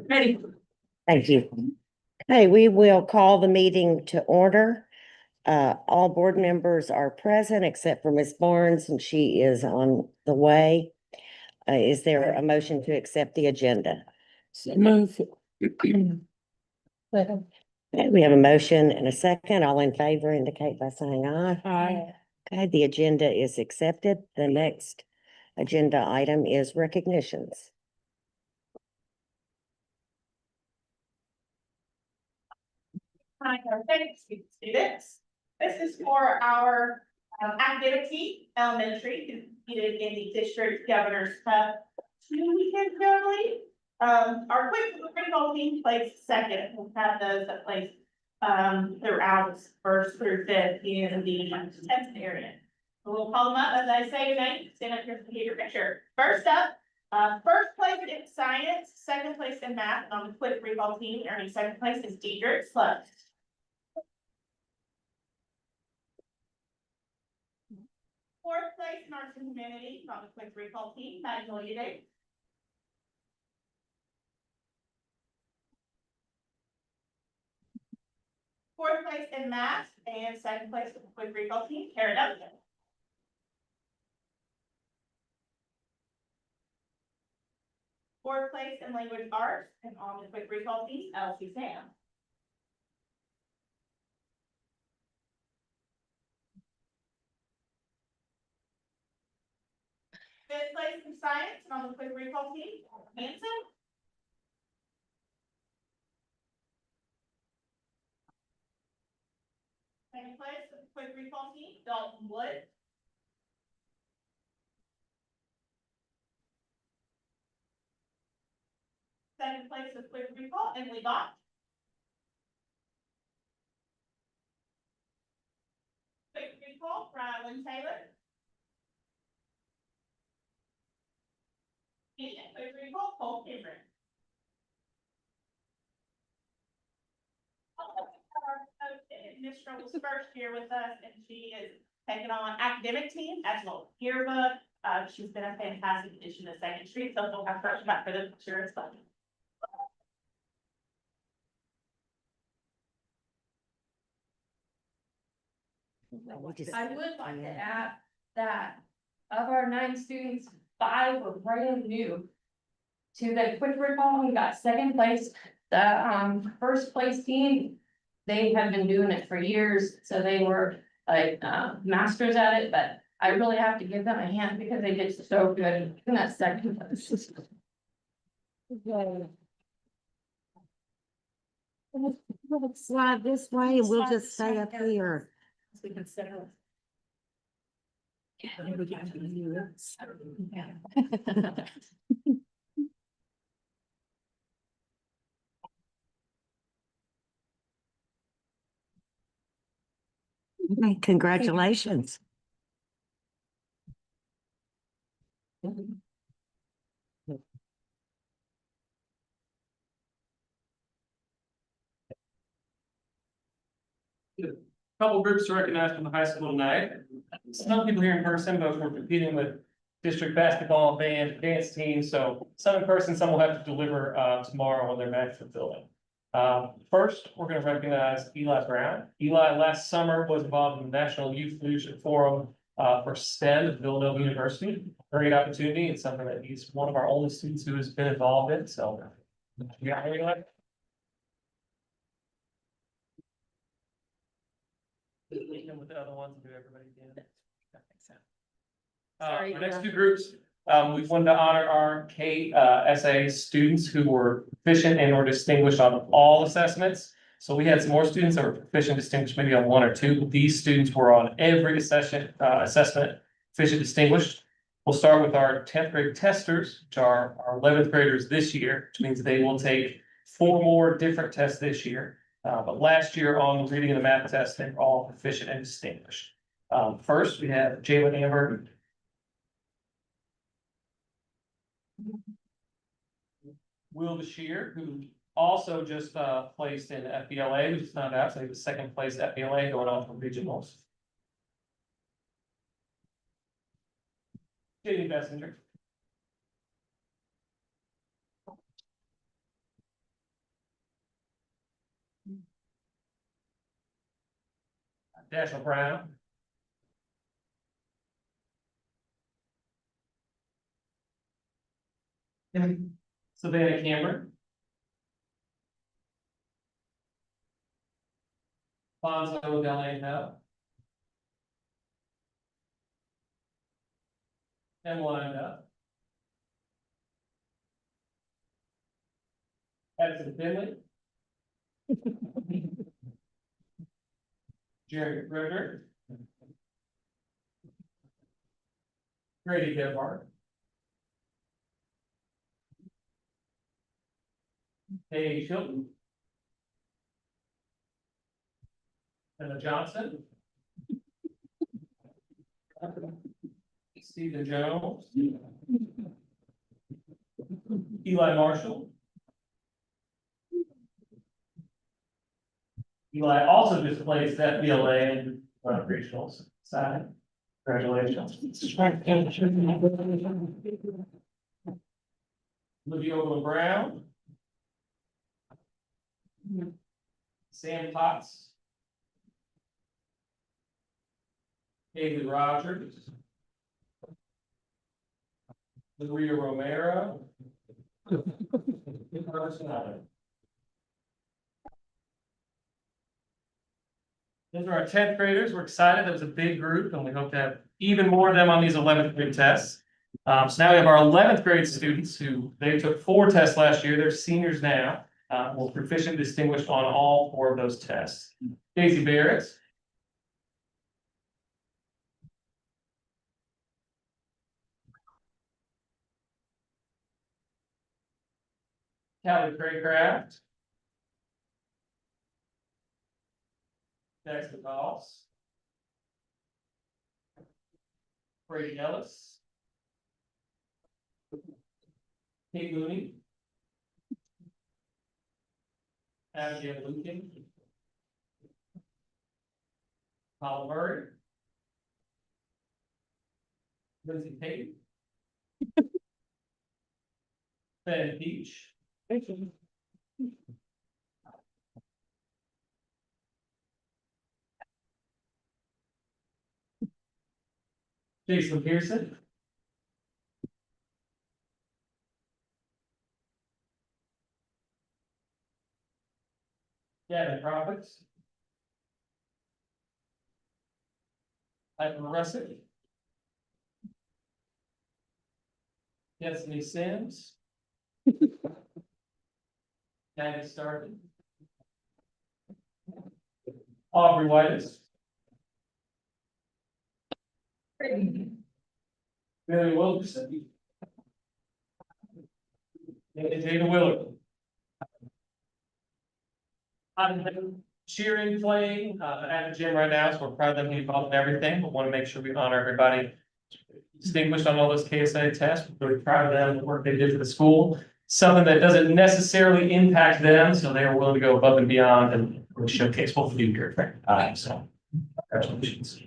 Ready. Thank you. Okay, we will call the meeting to order. All board members are present except for Ms. Barnes, and she is on the way. Is there a motion to accept the agenda? Move. Okay, we have a motion and a second. All in favor indicate by saying aye. Aye. Okay, the agenda is accepted. The next agenda item is recognitions. Hi, thanks, students. This is for our academic team, elementary, who competed in the district governor's cup 2 weekends ago, I believe. Our quick football team placed second. We'll have those that placed throughout first through fifth in the 10th area. So we'll call them up as I say your name. Stand up here to get your picture. First up, first place in science, second place in math, and on the quick football team, earning second place is Deidre Sludge. Fourth place in arts and humanities on the quick recall team, Magnolia Day. Fourth place in math and second place in the quick recall team, Karen Upton. Fourth place in language arts and on the quick recall team, Elsie Sam. Fifth place in science and on the quick recall team, Hanson. Second place in the quick recall team, Dalton Wood. Second place in quick recall, Emily Bott. Quick recall, Rylan Taylor. And quick recall, Cole Cameron. Miss Strobel's first year with us, and she is taking on academic team as well as yearbook. She's been a fantastic addition to Second Street, so we'll have her back for the picture as well. I would like to add that of our 9 students, 5 were brand new to the quick recall. We got second place. The first place team, they have been doing it for years, so they were like masters at it, but I really have to give them a hand because they did so good in that second place. Let's slide this way and we'll just stay up here. We can sit down. Okay, congratulations. Couple groups to recognize from the high school tonight. Some people here in person, but we're competing with district basketball, band, dance team. So some in person, some will have to deliver tomorrow on their match fulfilling. First, we're going to recognize Eli Brown. Eli last summer was involved in the National Youth Leadership Forum for STEM at Villanova University. Great opportunity. It's something that he's one of our only students who has been involved in. So yeah, Eli. With the other ones, do everybody again. Our next two groups, we wanted to honor our KSA students who were proficient and or distinguished on all assessments. So we had some more students that were proficient, distinguished, maybe on 1 or 2, but these students were on every assessment, proficient, distinguished. We'll start with our 10th grade testers, which are our 11th graders this year, which means they will take 4 more different tests this year. But last year on the reading and the math test, they were all proficient and distinguished. First, we have Jalen Amber. Will Bashir, who also just placed in FBLA, we just found out, so he was second place FBLA going on from regionals. Jamie Bessinger. Dashiell Brown. Savannah Cameron. Fonzo Delano. And Wanda. Addison Finley. Jerry Ritter. Grady Gebhardt. Hey Chilton. Emma Johnson. Stephen Jones. Eli Marshall. Eli also just placed that BLA in regionals side. Congratulations. Olivia Overland Brown. Sam Potts. Haley Rogers. Maria Romero. Those are our 10th graders. We're excited. That was a big group, and we hope to have even more of them on these 11th grade tests. So now we have our 11th grade students who they took 4 tests last year. They're seniors now. We're proficient distinguished on all 4 of those tests. Daisy Barrett. Callie Craycraft. Dexter Goss. Brady Ellis. Kate Mooney. Abigail Lukin. Paul Murray. Lindsay Payton. Ben Beach. Jason Pearson. Gavin Profits. Ivan Russick. Destiny Sims. Maggie Starkey. Aubrey Whitus. Billy Wilkerson. And Jada Willard. I'm cheering, playing at the gym right now, so we're proud of them being involved in everything, but want to make sure we honor everybody distinguished on all those KSA tests. We're really proud of them, the work they did for the school. Something that doesn't necessarily impact them, so they are willing to go above and beyond and really showcase what we do here. So, congratulations.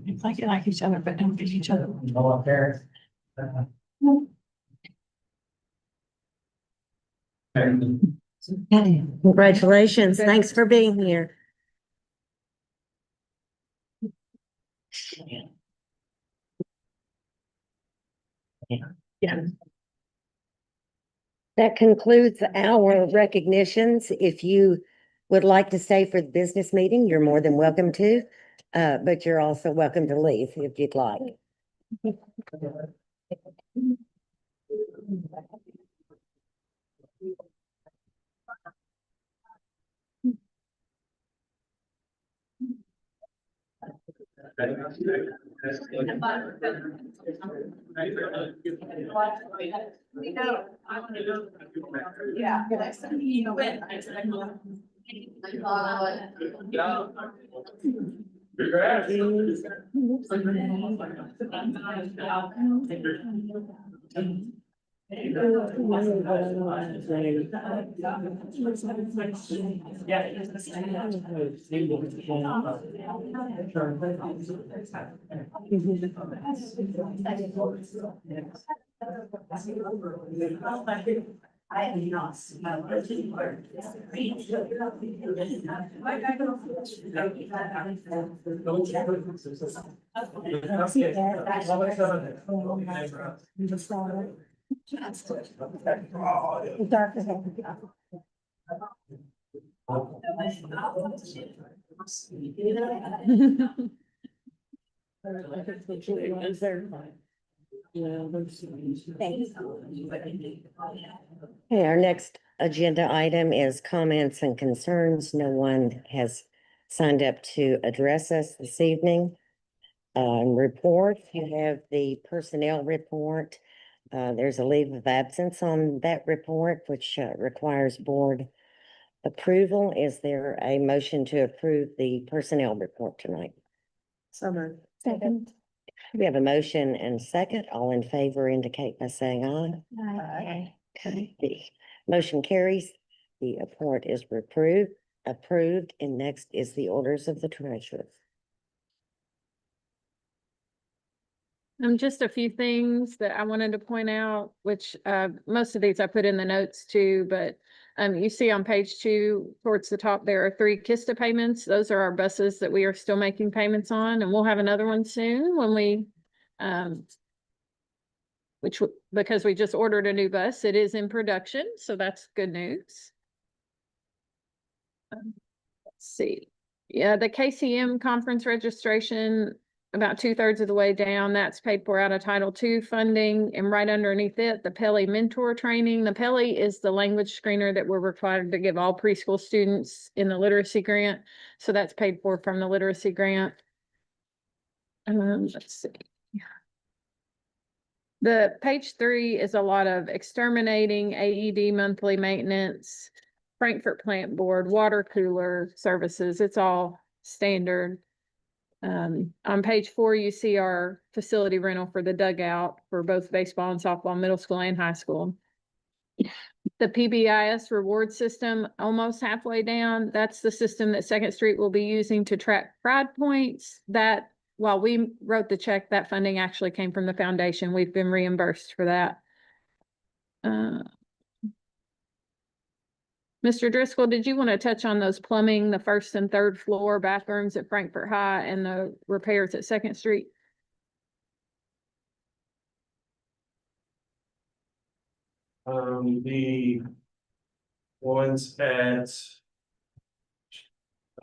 It's like you like each other, but don't get each other. Congratulations. Thanks for being here. Yeah. That concludes our recognitions. If you would like to stay for the business meeting, you're more than welcome to. But you're also welcome to leave if you'd like. Yeah, next time you win. Okay, our next agenda item is comments and concerns. No one has signed up to address us this evening. Report, you have the personnel report. There's a leave of absence on that report, which requires board approval. Is there a motion to approve the personnel report tonight? Summer. Second. We have a motion and second. All in favor indicate by saying aye. Aye. Okay, the motion carries. The report is approved, and next is the orders of the treasurer. Just a few things that I wanted to point out, which most of these I put in the notes too, but you see on page 2 towards the top, there are 3 KISTA payments. Those are our buses that we are still making payments on, and we'll have another one soon when we because we just ordered a new bus. It is in production, so that's good news. Let's see. Yeah, the KCM conference registration, about 2/3 of the way down, that's paid for out of Title II funding, and right underneath it, the Pele mentor training. The Pele is the language screener that we're required to give all preschool students in the literacy grant. So that's paid for from the literacy grant. Let's see. The page 3 is a lot of exterminating, AED monthly maintenance, Frankfurt plant board, water cooler services. It's all standard. On page 4, you see our facility rental for the dugout for both baseball and softball, middle school and high school. The PBIS reward system, almost halfway down. That's the system that Second Street will be using to track pride points. That, while we wrote the check, that funding actually came from the foundation. We've been reimbursed for that. Mr. Driscoll, did you want to touch on those plumbing, the 1st and 3rd floor bathrooms at Frankfurt High and the repairs at Second Street? The ones at,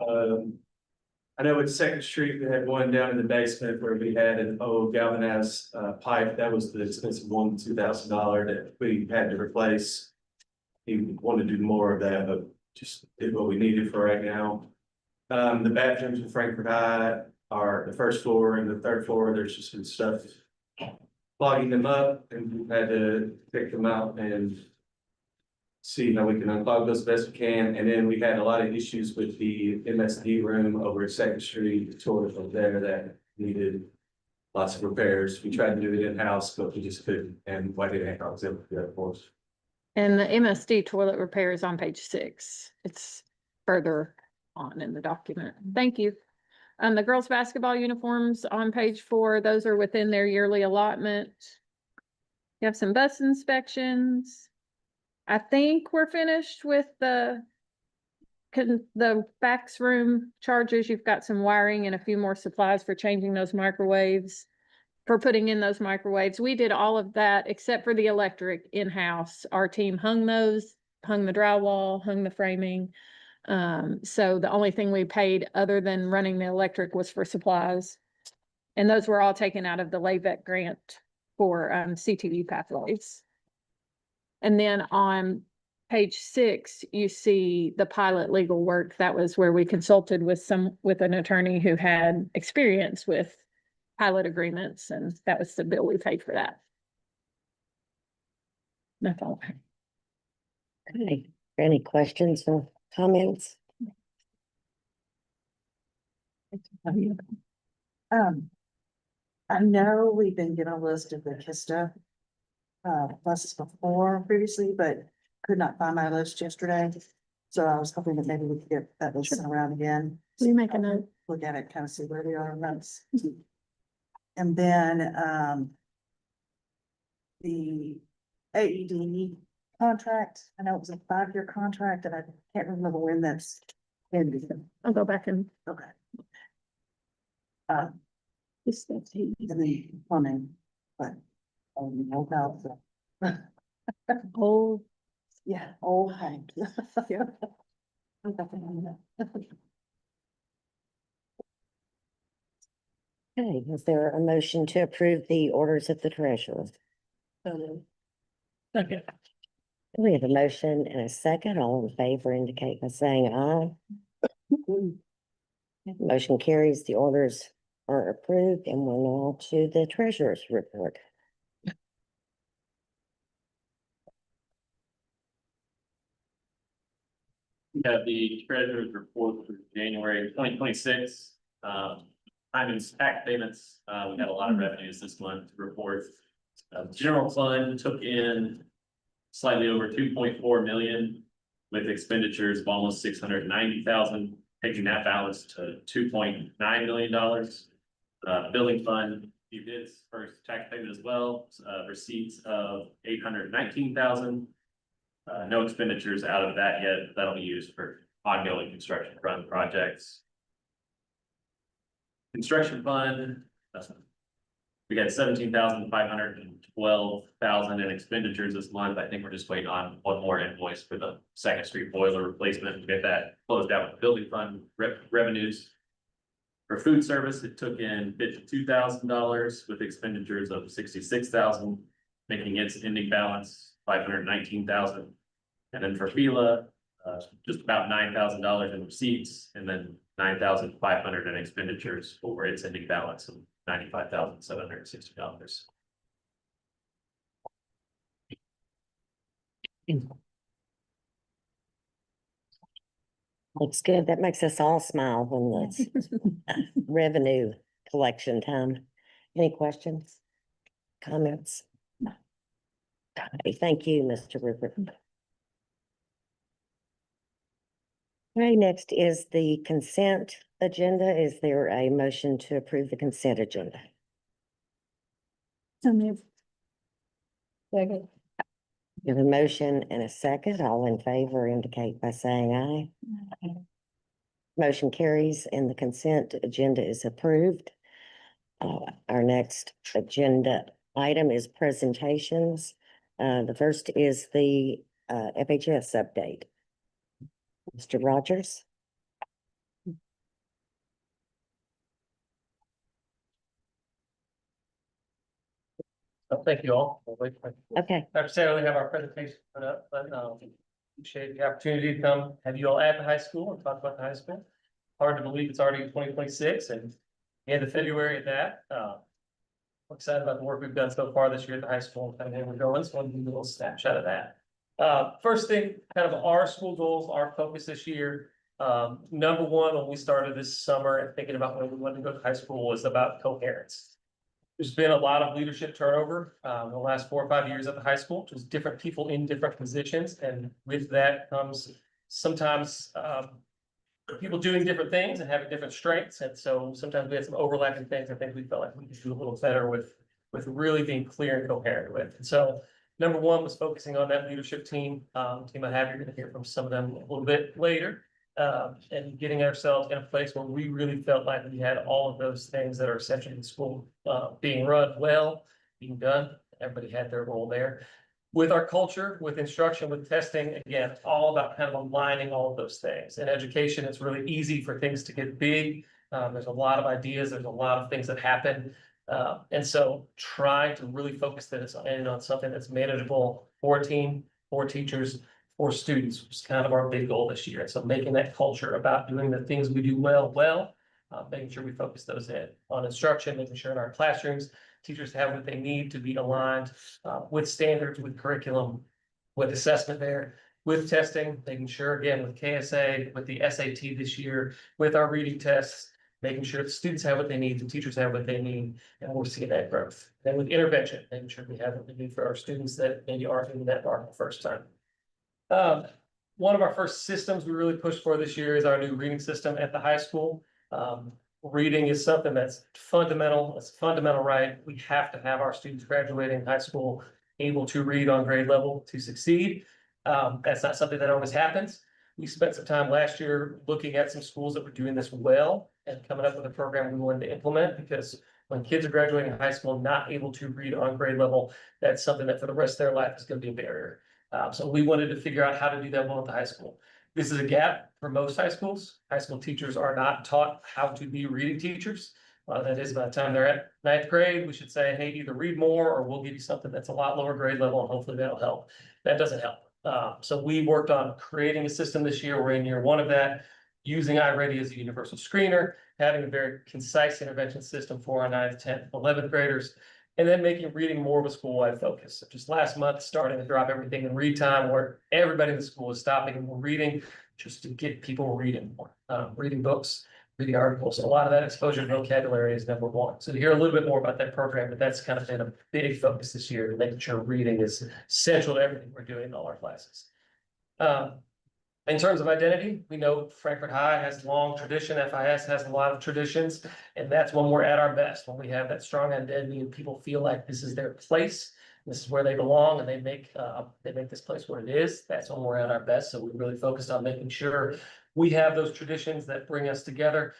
I know at Second Street, we had one down in the basement where we had an old galvanized pipe. That was the expensive one, $2,000 that we had to replace. He wanted to do more of that, but just did what we needed for right now. The bathrooms in Frankfurt High are the 1st floor and the 3rd floor. There's just been stuff clogging them up, and we've had to pick them out and see how we can unclog those best we can. And then we had a lot of issues with the MSD room over at Second Street, the toilet over there that needed lots of repairs. We tried to do it in-house, but we just couldn't, and why didn't I was able to do that for us. And the MSD toilet repair is on page 6. It's further on in the document. Thank you. The girls' basketball uniforms on page 4, those are within their yearly allotment. You have some bus inspections. I think we're finished with the fax room charges. You've got some wiring and a few more supplies for changing those microwaves, for putting in those microwaves. We did all of that except for the electric in-house. Our team hung those, hung the drywall, hung the framing. So the only thing we paid other than running the electric was for supplies. And those were all taken out of the LAVEC grant for CTV pathways. And then on page 6, you see the pilot legal work. That was where we consulted with an attorney who had experience with pilot agreements, and that was the bill we paid for that. That's all. Okay, any questions or comments? I know we've been getting a list of the KISTA buses before previously, but could not find my list yesterday. So I was hoping that maybe we could get that list sent around again. Will you make a note? Look at it, kind of see where we are on those. And then, the AED contract, I know it was a 5-year contract and I can't remember when that's ended. I'll go back and. Okay. And then plumbing, but, no doubt. Oh, Yeah, oh, Hank. Yeah. Okay, is there a motion to approve the orders of the treasurer? Okay. We have a motion and a second. All in favor indicate by saying aye. Motion carries. The orders are approved and we're now to the treasurer's report. We have the treasurer's report for January 2026. Timing's tax payments, we had a lot of revenues this month to report. General fund took in slightly over 2.4 million with expenditures of almost 690,000, taking that balance to $2.9 million. Building fund, he did his first tax payment as well, receipts of 819,000. No expenditures out of that yet. That'll be used for ongoing construction run projects. Construction fund, we got 17,512,000 in expenditures this month. I think we're just waiting on one more invoice for the Second Street boiler replacement to get that closed out with building fund revenues. For food service, it took in $52,000 with expenditures of 66,000, making its ending balance 519,000. And then for FILA, just about $9,000 in receipts and then 9,500 in expenditures for its ending balance of $95,760. Looks good. That makes us all smile when it's revenue collection time. Any questions? Comments? Okay, thank you, Mr. Rupert. Okay, next is the consent agenda. Is there a motion to approve the consent agenda? Second. We have a motion and a second. All in favor indicate by saying aye. Motion carries and the consent agenda is approved. Our next agenda item is presentations. The first is the FHS update. Mr. Rogers? Thank you all. Okay, Not necessarily have our presentation put up, but appreciate the opportunity to come have you all at the high school and talk about the high school. Hard to believe it's already 2026 and the end of February at that. I'm excited about the work we've done so far this year at the high school and then we're going. So I'll give you a little snapshot of that. First thing, kind of our school goals, our focus this year. Number one, when we started this summer and thinking about when we wanted to go to high school was about coherence. There's been a lot of leadership turnover in the last 4 or 5 years at the high school, just different people in different positions. And with that comes sometimes people doing different things and having different strengths. And so sometimes we had some overlapping things. I think we felt like we could do a little better with really being clear and coherent with. And so number one was focusing on that leadership team. Team I have, you're going to hear from some of them a little bit later. And getting ourselves in a place where we really felt like we had all of those things that are essential in school being run well, being done. Everybody had their role there. With our culture, with instruction, with testing, again, it's all about kind of aligning all of those things. In education, it's really easy for things to get big. There's a lot of ideas, there's a lot of things that happen. And so trying to really focus this in on something that's manageable for a team, for teachers, for students was kind of our big goal this year. And so making that culture about doing the things we do well, making sure we focus those in on instruction, making sure in our classrooms, teachers have what they need to be aligned with standards, with curriculum, with assessment there, with testing, making sure again with KSA, with the SAT this year, with our reading tests, making sure the students have what they need, the teachers have what they need, and we're seeing that growth. Then with intervention, making sure we have what we need for our students that maybe aren't doing that part the first time. One of our first systems we really pushed for this year is our new reading system at the high school. Reading is something that's fundamental. It's a fundamental right. We have to have our students graduating high school able to read on grade level to succeed. That's not something that always happens. We spent some time last year looking at some schools that were doing this well and coming up with a program we wanted to implement, because when kids are graduating high school, not able to read on grade level, that's something that for the rest of their life is going to be a barrier. So we wanted to figure out how to do that well at the high school. This is a gap for most high schools. High school teachers are not taught how to be reading teachers. That is, by the time they're at ninth grade, we should say, hey, either read more or we'll give you something that's a lot lower grade level, and hopefully that'll help. That doesn't help. So we worked on creating a system this year. We're in year one of that, using iReady as a universal screener, having a very concise intervention system for our 9th, 10th, 11th graders, and then making reading more of a school-wide focus. So just last month, starting to drop everything in read time, where everybody in the school is stopping and we're reading, just to get people reading more, reading books, reading articles. A lot of that exposure to vocabulary is number one. So to hear a little bit more about that program, but that's kind of been a big focus this year, to making sure reading is central to everything we're doing in all our classes. In terms of identity, we know Frankfurt High has long tradition, FIS has a lot of traditions, and that's when we're at our best, when we have that strong identity and people feel like this is their place, this is where they belong, and they make this place what it is. That's when we're at our best. So we really focused on making sure we have those traditions that bring us together.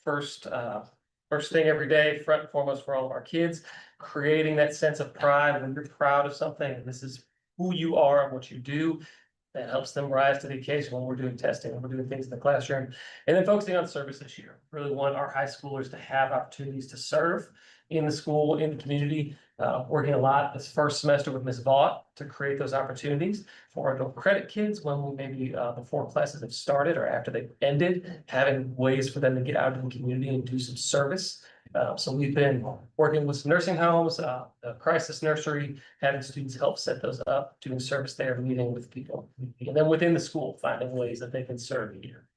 First thing every day, front and foremost for all of our kids, creating that sense of pride when you're proud of something, and this is who you are and what you do. That helps them rise to the occasion when we're doing testing, when we're doing things in the classroom. And then focusing on service this year. Really want our high schoolers to have opportunities to serve in the school, in the community. Working a lot this first semester with Ms. Vaught to create those opportunities for our adult credit kids when we maybe before classes have started or after they've ended, having ways for them to get out in the community and do some service. So we've been working with some nursing homes, a crisis nursery, having students help set those up, doing service there, meeting with people. And then within the school, finding ways that they can serve here.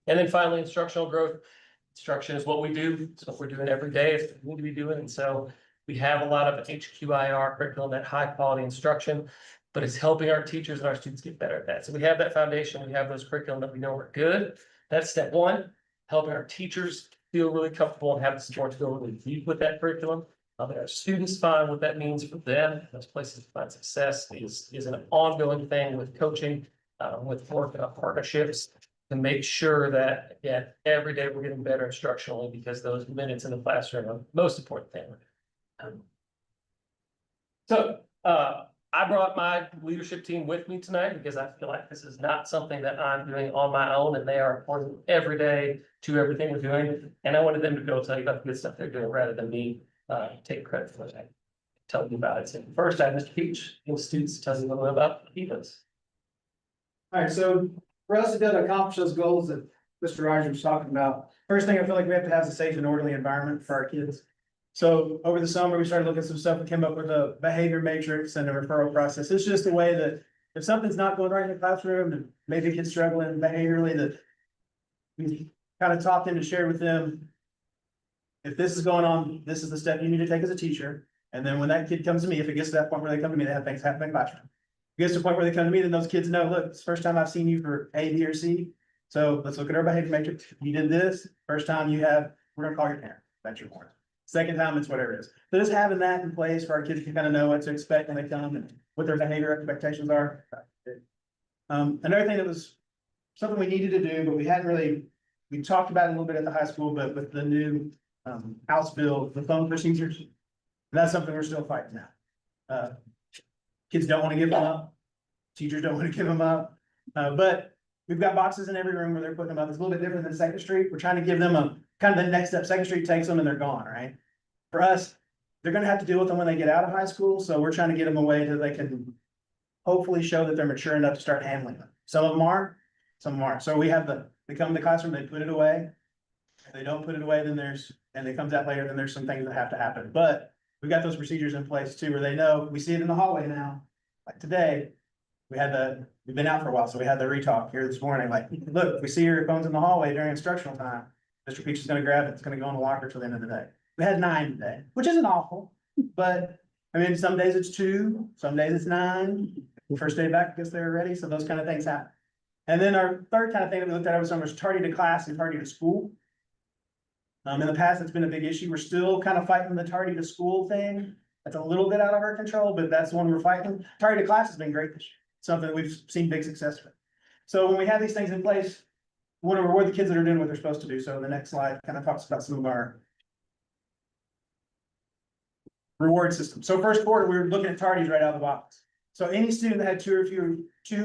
And then finally, instructional growth. Instruction is what we do. It's what we're doing every day. It's what we need to be doing. And so we have a lot of HQIR curriculum, that high quality instruction, but it's helping our teachers and our students get better at that. So we have that foundation. We have those curriculum that we know are good. That's step one, helping our teachers feel really comfortable and have the support to go really deep with that curriculum. Helping our students find what that means for them. Those places to find success is an ongoing thing with coaching, with work partnerships, to make sure that, again, every day we're getting better instructionally, because those minutes in the classroom are the most important thing. I brought my leadership team with me tonight because I feel like this is not something that I'm doing on my own, and they are important every day to everything we're doing. And I wanted them to go tell you about the good stuff they're doing rather than me take credit for it. Tell you about it. So first, I have Mr. Peach, and students tell you a little bit about FIS. All right, so for us to be able to accomplish those goals that Mr. Rogers was talking about, first thing I feel like we have to have is a safe and orderly environment for our kids. So over the summer, we started looking at some stuff. We came up with a behavior matrix and a referral process. It's just a way that if something's not going right in the classroom and maybe a kid's struggling behaviorally, that we kind of talked them and shared with them, if this is going on, this is the step you need to take as a teacher. And then when that kid comes to me, if it gets to that point where they come to me, they have things happen in the classroom. If it gets to the point where they come to me, then those kids know, look, it's the first time I've seen you for A, B, or C. So let's look at our behavior matrix. You did this, first time we're gonna call your parent. That's your warning. Second time, it's whatever it is. So just having that in place for our kids to kind of know what to expect when they come and what their behavior expectations are. Another thing that was something we needed to do, but we hadn't really, we talked about it a little bit at the high school, but with the new House bill, the phone procedures, that's something we're still fighting now. Kids don't want to give them up. Teachers don't want to give them up. But we've got boxes in every room where they're putting them up. It's a little bit different than Second Street. We're trying to give them a kind of the next step. Second Street takes them and they're gone, right? For us, they're gonna have to deal with them when they get out of high school. So we're trying to get them a way that they can hopefully show that they're mature enough to start handling them. Some of them are, some of them aren't. So we have they come in the classroom, they put it away. If they don't put it away, then and it comes out later, then there's some things that have to happen. But we've got those procedures in place too, where they know, we see it in the hallway now. Like today, we've been out for a while, so we had the retalk here this morning, like, look, we see your phones in the hallway during instructional time. Mr. Peach is gonna grab it, it's gonna go in the locker till the end of the day. We had 9 today, which isn't awful, but I mean, some days it's 2, some days it's 9. First day back, I guess they're ready, so those kind of things happen. And then our third kind of thing that we looked at over summer was tardy to class and tardy to school. In the past, it's been a big issue. We're still kind of fighting the tardy to school thing. That's a little bit out of our control, but that's the one we're fighting. Tardy to class has been great this year, something we've seen big success with. So when we have these things in place, we want to reward the kids that are doing what they're supposed to do. So the next slide kind of talks about some of our reward system. So first quarter, we were looking at tardies right out of the box. So any student that had two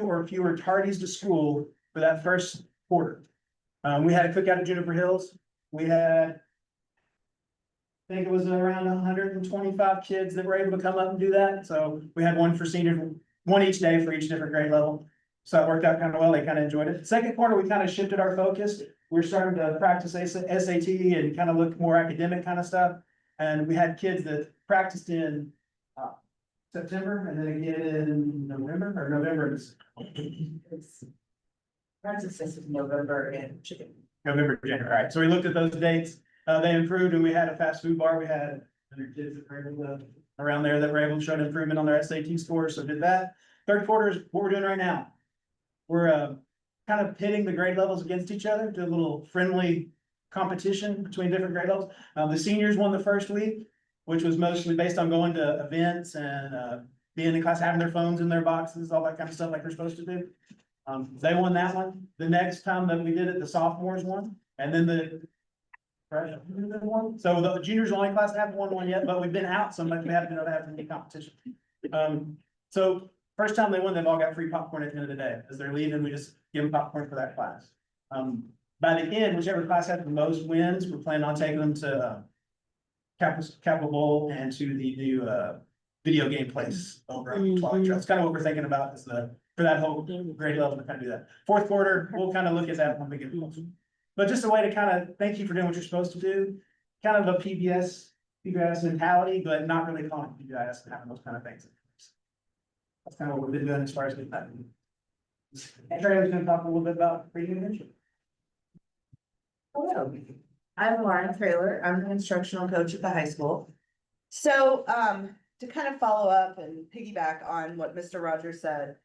or fewer tardies to school for that first quarter. We had a cookout at Juniper Hills. We had, I think it was around 125 kids that were able to come up and do that. So we had one for seniors, one each day for each different grade level. So that worked out kind of well. They kind of enjoyed it. Second quarter, we kind of shifted our focus. We're starting to practice SAT and kind of look more academic kind of stuff. And we had kids that practiced in September and then again in November. Practice is November and November, January. All right, so we looked at those dates. They improved and we had a fast food bar. We had other kids that were able to, around there that were able to show an improvement on their SAT scores, so did that. Third quarter is what we're doing right now. We're kind of pitting the grade levels against each other, do a little friendly competition between different grade levels. The seniors won the first week, which was mostly based on going to events and being in class, having their phones in their boxes, all that kind of stuff like they're supposed to do. They won that one. The next time that we did it, the sophomores won, and then the freshmen won. So the juniors only class haven't won one yet, but we've been out so much we haven't been able to have any competition. So first time they won, they've all got free popcorn at the end of the day. As they're leaving, we just give them popcorn for that class. By the end, whichever class has the most wins, we're planning on taking them to Capitol Bowl and to the new video game place over on Twilight Trail. It's kind of what we're thinking about is for that whole grade level to kind of do that. Fourth quarter, we'll kind of look at that when we get closer. But just a way to kind of thank you for doing what you're supposed to do, kind of a PBS mentality, but not really calling it PBS and having those kind of things. That's kind of what we've been doing as far as getting that. And Trey's gonna talk a little bit about reading adventure. Hello, I'm Lauren Traylor. I'm the instructional coach at the high school. So, to kind of follow up and piggyback on what Mr. Rogers said,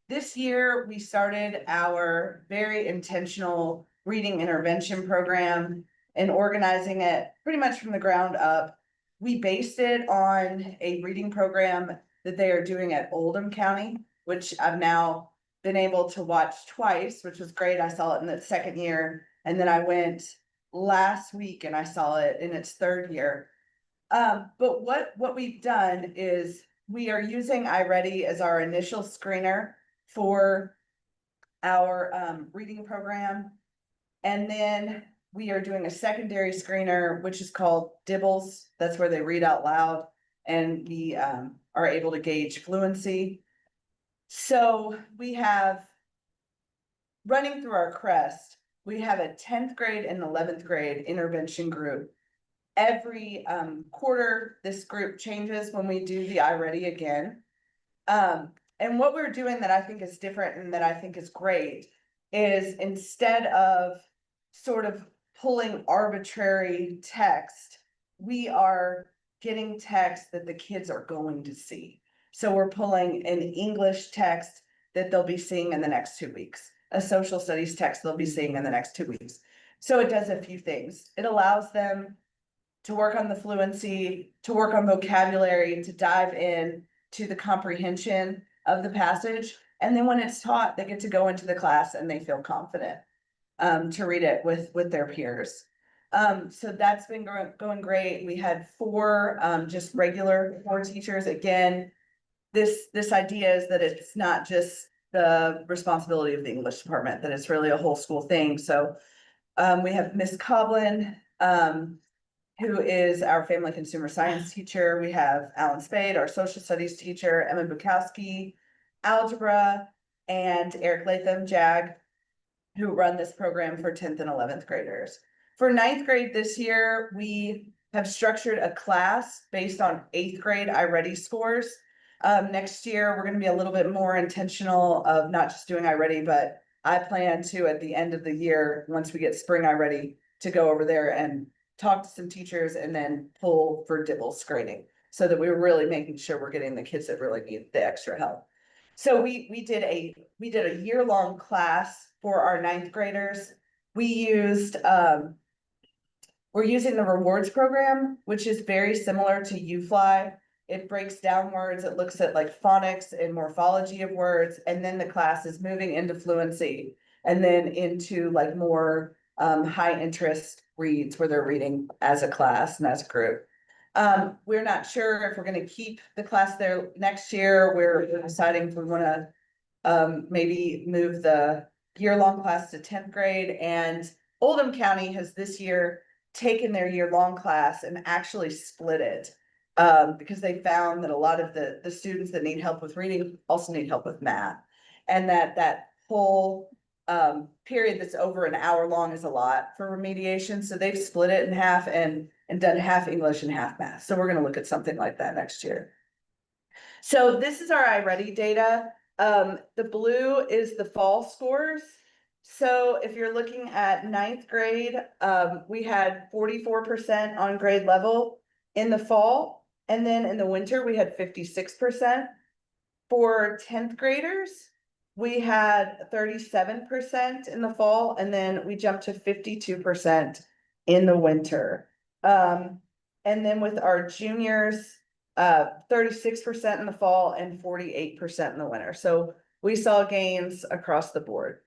this year we started our very intentional reading intervention program and organizing it pretty much from the ground up. We based it on a reading program that they are doing at Oldham County, which I've now been able to watch twice, which was great. I saw it in its second year. And then I went last week and I saw it in its third year. But what we've done is we are using iReady as our initial screener for our reading program. And then we are doing a secondary screener, which is called Dibbles. That's where they read out loud and we are able to gauge fluency. So we have, running through our crest, we have a 10th grade and 11th grade intervention group. Every quarter, this group changes when we do the iReady again. And what we're doing that I think is different and that I think is great is instead of sort of pulling arbitrary text, we are getting text that the kids are going to see. So we're pulling an English text that they'll be seeing in the next 2 weeks, a social studies text they'll be seeing in the next 2 weeks. So it does a few things. It allows them to work on the fluency, to work on vocabulary, to dive in to the comprehension of the passage. And then when it's taught, they get to go into the class and they feel confident to read it with their peers. So that's been going great. We had 4 just regular 4 teachers. Again, this idea is that it's not just the responsibility of the English department, that it's really a whole school thing. So we have Miss Coblin, who is our family consumer science teacher. We have Alan Spade, our social studies teacher, Emma Bukowski, algebra, and Eric Latham, JAG, who run this program for 10th and 11th graders. For 9th grade this year, we have structured a class based on 8th grade iReady scores. Next year, we're going to be a little bit more intentional of not just doing iReady, but I plan to, at the end of the year, once we get spring iReady, to go over there and talk to some teachers and then pull for DIBELS grading. So that we were really making sure we're getting the kids that really need the extra help. So we did a year-long class for our ninth graders. We used, we're using the rewards program, which is very similar to UFly. It breaks down words, it looks at like phonics and morphology of words, and then the class is moving into fluency. And then into like more high interest reads where they're reading as a class and as a group. We're not sure if we're gonna keep the class there next year. We're deciding if we wanna maybe move the year-long class to 10th grade, and Oldham County has this year taken their year-long class and actually split it. Because they found that a lot of the students that need help with reading also need help with math. And that whole period that's over an hour long is a lot for remediation, so they've split it in half and done half English and half math. So we're gonna look at something like that next year. So this is our iReady data. The blue is the fall scores. So if you're looking at ninth grade, we had 44% on grade level in the fall. And then in the winter, we had 56%. For 10th graders, we had 37% in the fall, and then we jumped to 52% in the winter. And then with our juniors, 36% in the fall and 48% in the winter. So we saw gains across the board.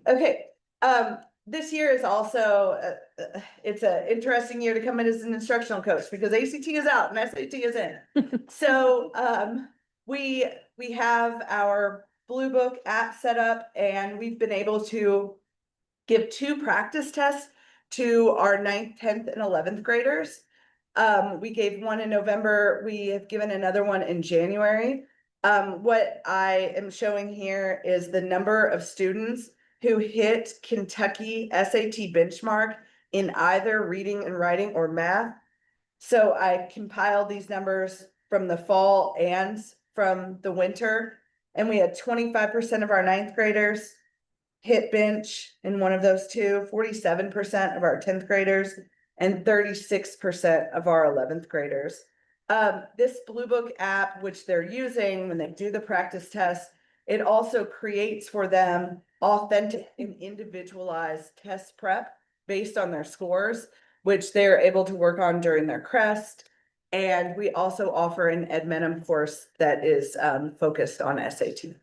Okay, this year is also, it's an interesting year to come in as an instructional coach because ACT is out and SAT is in. So we have our Blue Book app set up, and we've been able to give 2 practice tests to our 9th, 10th, and 11th graders. We gave one in November. We have given another one in January. What I am showing here is the number of students who hit Kentucky SAT benchmark in either reading and writing or math. So I compiled these numbers from the fall and from the winter, and we had 25% of our 9th graders hit bench in one of those two, 47% of our 10th graders, and 36% of our 11th graders. This Blue Book app, which they're using when they do the practice test, it also creates for them authentic and individualized test prep based on their scores, which they're able to work on during their CREST. And we also offer an Edmentum course that is focused on SAT.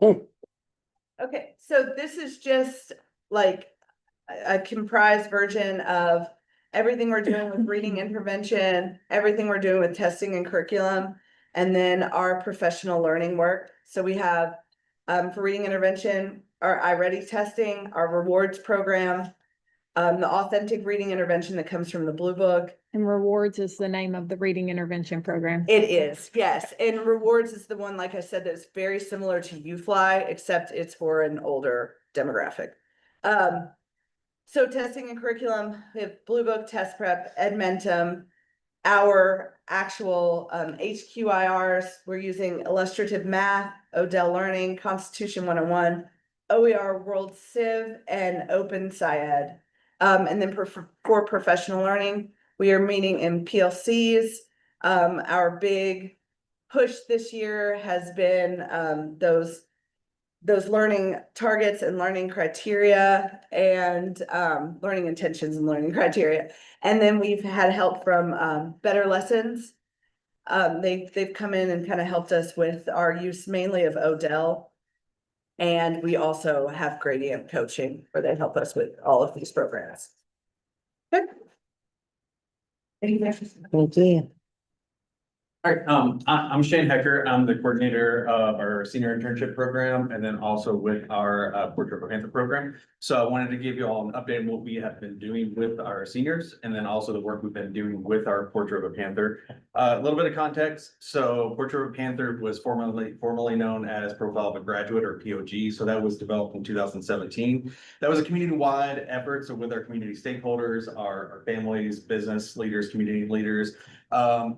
Okay, so this is just like a comprised version of everything we're doing with reading intervention, everything we're doing with testing and curriculum, and then our professional learning work. So we have for reading intervention, our iReady testing, our rewards program, the authentic reading intervention that comes from the Blue Book. And rewards is the name of the reading intervention program. It is, yes. And rewards is the one, like I said, that's very similar to UFly, except it's for an older demographic. So testing and curriculum, we have Blue Book, test prep, Edmentum, our actual HQIRs. We're using illustrative math, Odell Learning, Constitution 101, OER World Civ, and Open SciEd. And then for professional learning, we are meeting in PLCs. Our big push this year has been those learning targets and learning criteria and learning intentions and learning criteria. And then we've had help from Better Lessons. They've come in and kind of helped us with our use mainly of Odell. And we also have Gradient Coaching where they help us with all of these programs. Good. Any questions? Thank you. All right, I'm Shane Hecker. I'm the coordinator of our senior internship program and then also with our Portrait of a Panther program. So I wanted to give you all an update on what we have been doing with our seniors and then also the work we've been doing with our Portrait of a Panther. A little bit of context. So Portrait of a Panther was formerly known as Profile of a Graduate or POG. So that was developed in 2017. That was a community-wide effort. So with our community stakeholders, our families, business leaders, community leaders,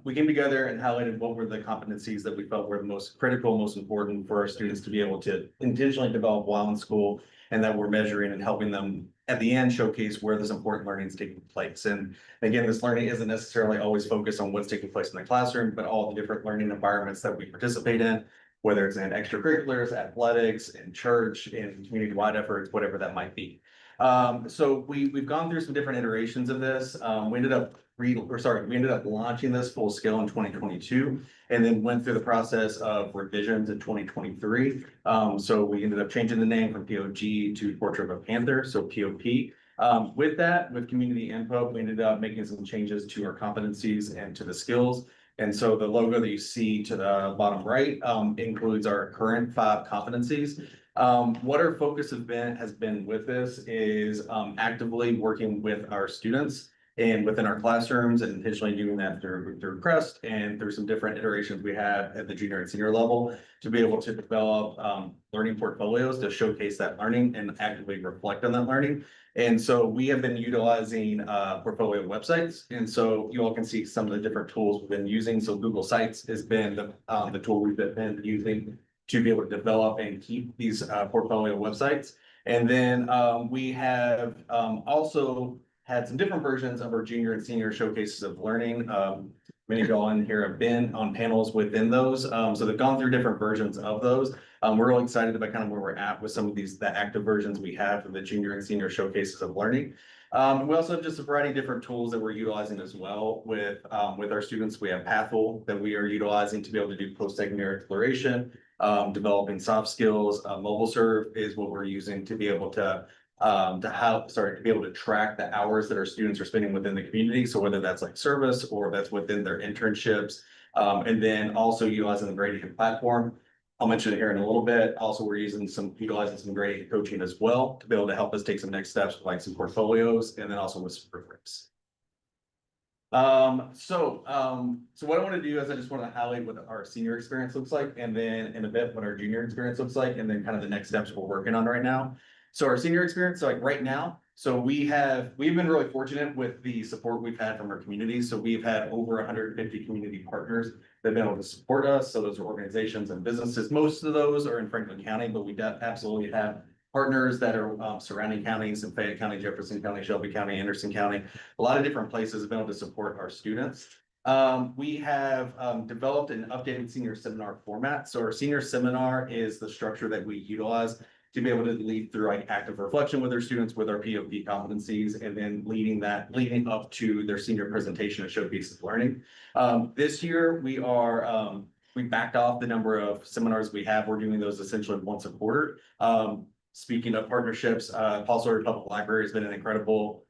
we came together and highlighted what were the competencies that we felt were the most critical, most important for our students to be able to intentionally develop while in school and that we're measuring and helping them at the end showcase where this important learning is taking place. And again, this learning isn't necessarily always focused on what's taking place in the classroom, but all the different learning environments that we participate in, whether it's in extracurriculars, athletics, in church, in community-wide efforts, whatever that might be. So we've gone through some different iterations of this. We ended up launching this full scale in 2022, and then went through the process of revisions in 2023. So we ended up changing the name from POG to Portrait of a Panther, so POP. With that, with community input, we ended up making some changes to our competencies and to the skills. And so the logo that you see to the bottom right includes our current 5 competencies. What our focus has been with this is actively working with our students and within our classrooms, and intentionally doing that through Crest and through some different iterations we have at the junior and senior level to be able to develop learning portfolios to showcase that learning and actively reflect on that learning. And so we have been utilizing portfolio websites. And so you all can see some of the different tools we've been using. So Google Sites has been the tool we've been using to be able to develop and keep these portfolio websites. And then we have also had some different versions of our junior and senior showcases of learning. Many of y'all in here have been on panels within those. So they've gone through different versions of those. We're really excited about kind of where we're at with some of the active versions we have of the junior and senior showcases of learning. We also have just a variety of different tools that we're utilizing as well with our students. We have Pathful that we are utilizing to be able to do post-secondary exploration, developing soft skills. Mobile Serve is what we're using to be able to be able to track the hours that our students are spending within the community. So whether that's like service or that's within their internships, and then also utilizing the grading platform. I'll mention it here in a little bit. Also, we're utilizing some grading coaching as well to be able to help us take some next steps with like some portfolios and then also with some proofreads. So what I want to do is I just want to highlight what our senior experience looks like, and then in a bit what our junior experience looks like, and then kind of the next steps we're working on right now. So our senior experience, so like right now, so we've been really fortunate with the support we've had from our community. So we've had over 150 community partners that have been able to support us. So those are organizations and businesses. Most of those are in Franklin County, but we absolutely have partners that are surrounding counties in Fayette County, Jefferson County, Shelby County, Anderson County. A lot of different places have been able to support our students. We have developed an updated senior seminar format. So our senior seminar is the structure that we utilize to be able to lead through like active reflection with our students with our POP competencies, and then leading up to their senior presentation and showcase of learning. This year we backed off the number of seminars we have. We're doing those essentially once a quarter. Speaking of partnerships, Paul Sawyer Public Library has been an incredible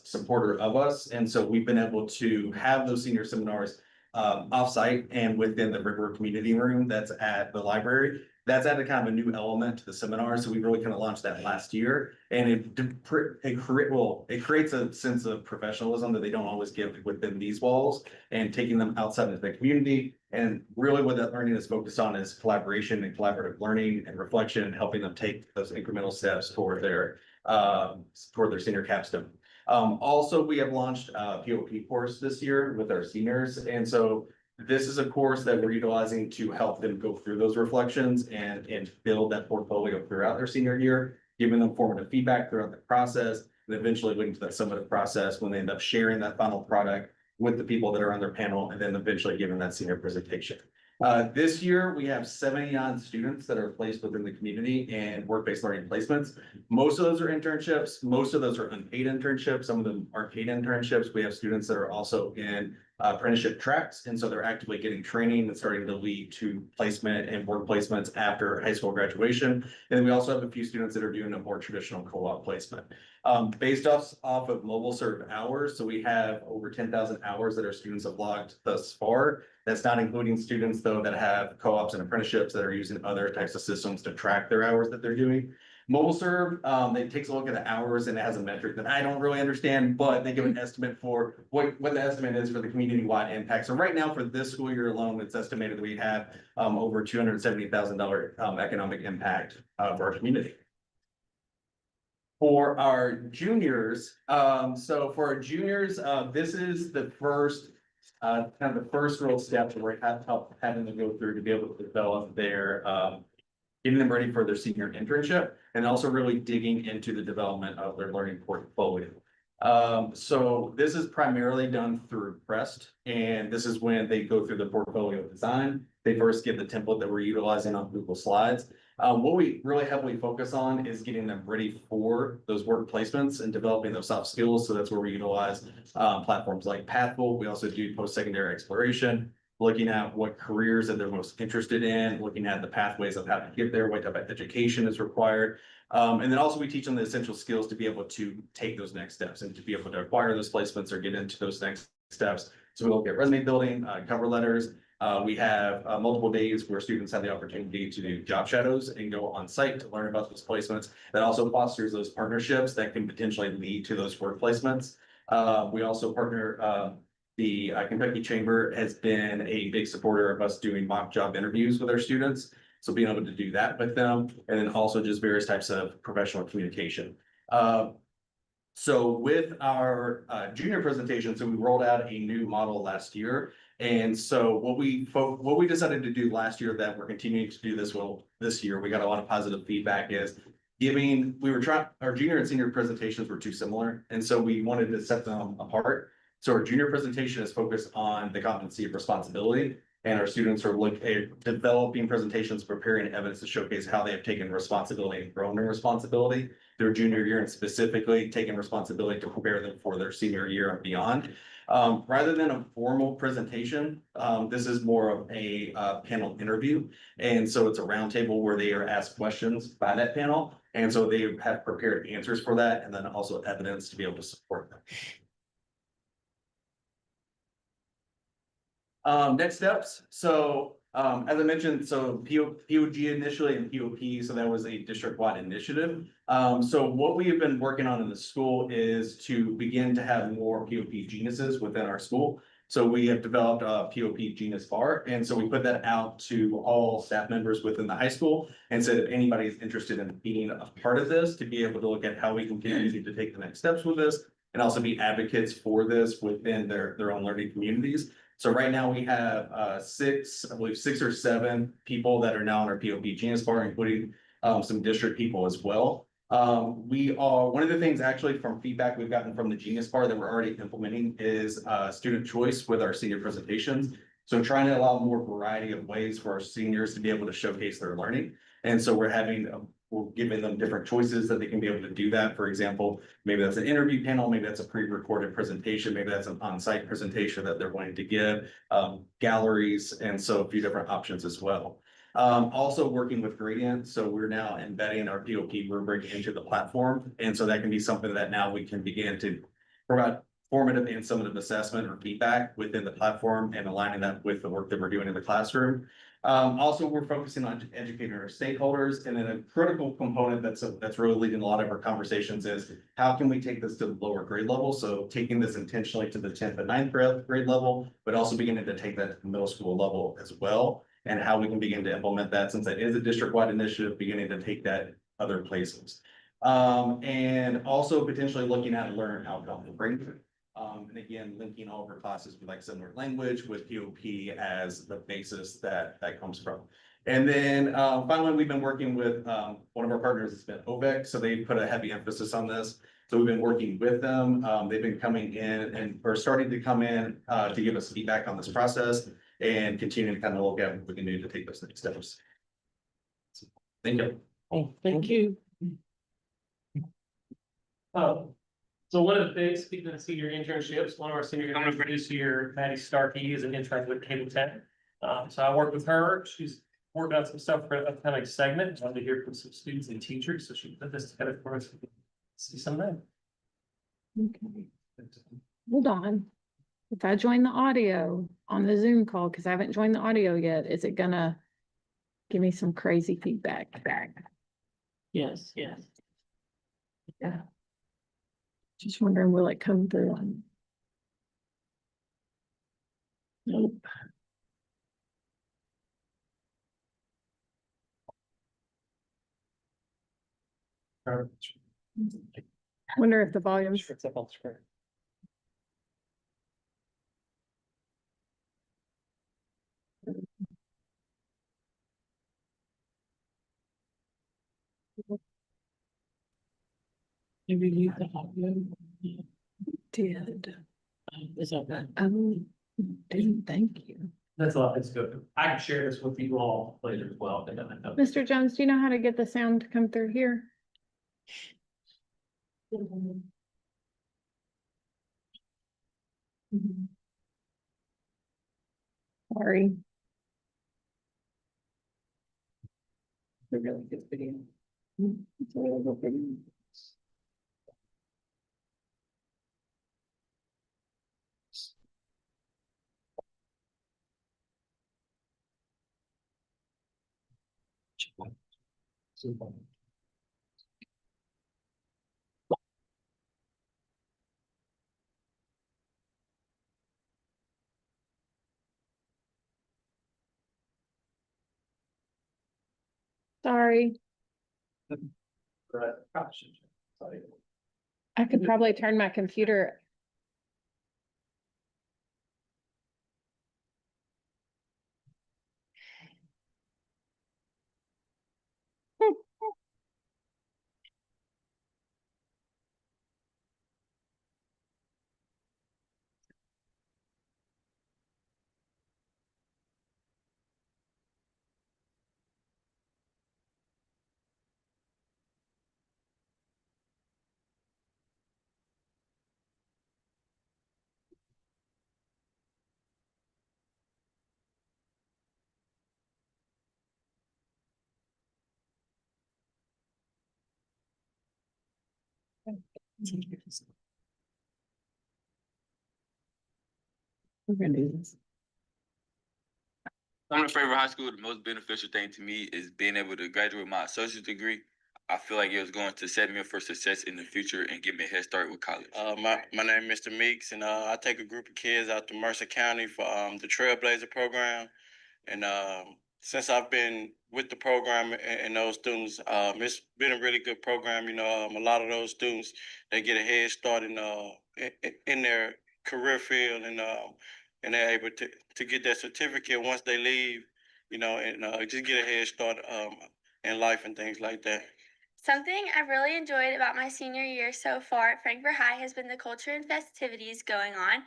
supporter of us. And so we've been able to have those senior seminars offsite and within the rigor community room that's at the library. That's added kind of a new element to the seminar. So we really kind of launched that last year, and it creates a sense of professionalism that they don't always give within these walls, and taking them outside into the community. And really what that learning is focused on is collaboration and collaborative learning and reflection, and helping them take those incremental steps toward their senior capstone. Also, we have launched a POP course this year with our seniors. And so this is a course that we're utilizing to help them go through those reflections and build that portfolio throughout their senior year, giving them formative feedback throughout the process, and eventually leading to that summative process when they end up sharing that final product with the people that are on their panel, and then eventually giving that senior presentation. This year, we have 79 students that are placed within the community and work-based learning placements. Most of those are internships. Most of those are unpaid internships. Some of them are paid internships. We have students that are also in apprenticeship tracks. And so they're actively getting training and starting to lead to placement and work placements after high school graduation. And then we also have a few students that are doing a more traditional co-op placement. Based off of mobile serve hours, so we have over 10,000 hours that our students have logged thus far. That's not including students though that have co-ops and apprenticeships that are using other types of systems to track their hours that they're doing. Mobile serve, it takes a look at the hours and it has a metric that I don't really understand, but they give an estimate for what the estimate is for the community-wide impact. So right now for this school year alone, it's estimated that we have over $270,000 economic impact for our community. For our juniors, this is the first kind of the first real step that we're having to go through to be able to develop their getting them ready for their senior internship, and also really digging into the development of their learning portfolio. So this is primarily done through Crest, and this is when they go through the portfolio design. They first get the template that we're utilizing on Google Slides. What we really heavily focus on is getting them ready for those work placements and developing those soft skills. So that's where we utilize platforms like Pathful. We also do post-secondary exploration, looking at what careers that they're most interested in, looking at the pathways of how to get there, what type of education is required. And then also we teach them the essential skills to be able to take those next steps and to be able to acquire those placements or get into those next steps. So we look at resume building, cover letters. We have multiple days where students have the opportunity to do job shadows and go on site to learn about those placements. That also fosters those partnerships that can potentially lead to those work placements. We also partner, the Kentucky Chamber has been a big supporter of us doing mock job interviews with our students. So being able to do that with them, and then also just various types of professional communication. So with our junior presentation, so we rolled out a new model last year. And so what we decided to do last year that we're continuing to do this year, we got a lot of positive feedback is our junior and senior presentations were too similar. And so we wanted to set them apart. So our junior presentation is focused on the competency of responsibility. And our students are looking at developing presentations, preparing evidence to showcase how they have taken responsibility and grown their responsibility their junior year, and specifically taking responsibility to prepare them for their senior year and beyond. Rather than a formal presentation, this is more of a panel interview. And so it's a roundtable where they are asked questions by that panel. And so they have prepared answers for that, and then also evidence to be able to support them. Next steps. So, as I mentioned, so POG initially and POP, so that was a district-wide initiative. So what we have been working on in the school is to begin to have more POP geniuses within our school. So we have developed a POP genius bar, and so we put that out to all staff members within the high school and said if anybody is interested in being a part of this, to be able to look at how we can continue to take the next steps with this, and also be advocates for this within their own learning communities. So right now we have I believe 6 or 7 people that are now on our POP Genius Bar, including some district people as well. One of the things actually from feedback we've gotten from the Genius Bar that we're already implementing is student choice with our senior presentations. So trying to allow more variety of ways for our seniors to be able to showcase their learning. And so we're giving them different choices that they can be able to do that. For example, maybe that's an interview panel, maybe that's a pre-recorded presentation, maybe that's an on-site presentation that they're wanting to give, galleries, and so a few different options as well. Also working with Gradient, so we're now embedding our POP rubric into the platform. And so that can be something that now we can begin to provide formative and summative assessment or feedback within the platform and aligning that with the work that we're doing in the classroom. Also, we're focusing on educating our stakeholders, and then a critical component that's really leading a lot of our conversations is how can we take this to the lower grade level? So taking this intentionally to the 10th and 9th grade level, but also beginning to take that to the middle school level as well, and how we can begin to implement that, since that is a district-wide initiative, beginning to take that other places. And also potentially looking at learn outcome framework. And again, linking all of our classes with like similar language with POP as the basis that comes from. And then finally, we've been working with one of our partners has been OVEC, so they put a heavy emphasis on this. So we've been working with them. They've been coming in and are starting to come in to give us feedback on this process and continue to kind of look at what we can do to take those next steps. Thank you. Oh, thank you. So one of the things, speaking of senior internships, one of our senior interns this year, Maddie Starkey, is an intern with Cable 10. So I worked with her. She's worked on some stuff for an upcoming segment. I wanted to hear from some students and teachers, so she put this together for us. See some of that. Okay, hold on. If I join the audio on the Zoom call, because I haven't joined the audio yet, is it gonna give me some crazy feedback back? Yes. Yeah. Just wondering, will it come through? Nope. Wonder if the volume's It's up on the screen. Did. Is that Didn't, thank you. That's all, it's good. I can share this with you all later as well. Mr. Jones, do you know how to get the sound to come through here? Sorry. A really good video. It's a really good video. Sorry, I could probably turn my computer. We're gonna do this. I'm in favorite high school. The most beneficial thing to me is being able to graduate my associate's degree. I feel like it was going to set me up for success in the future and give me a head start with college. My name is Mr. Meeks, and I take a group of kids out to Mercer County for the Trailblazer program. And since I've been with the program and those students, it's been a really good program. You know, a lot of those students, they get a head start in their career field, and they're able to get that certificate once they leave. You know, and just get a head start in life and things like that. Something I've really enjoyed about my senior year so far at Frankfort High has been the culture and festivities going on.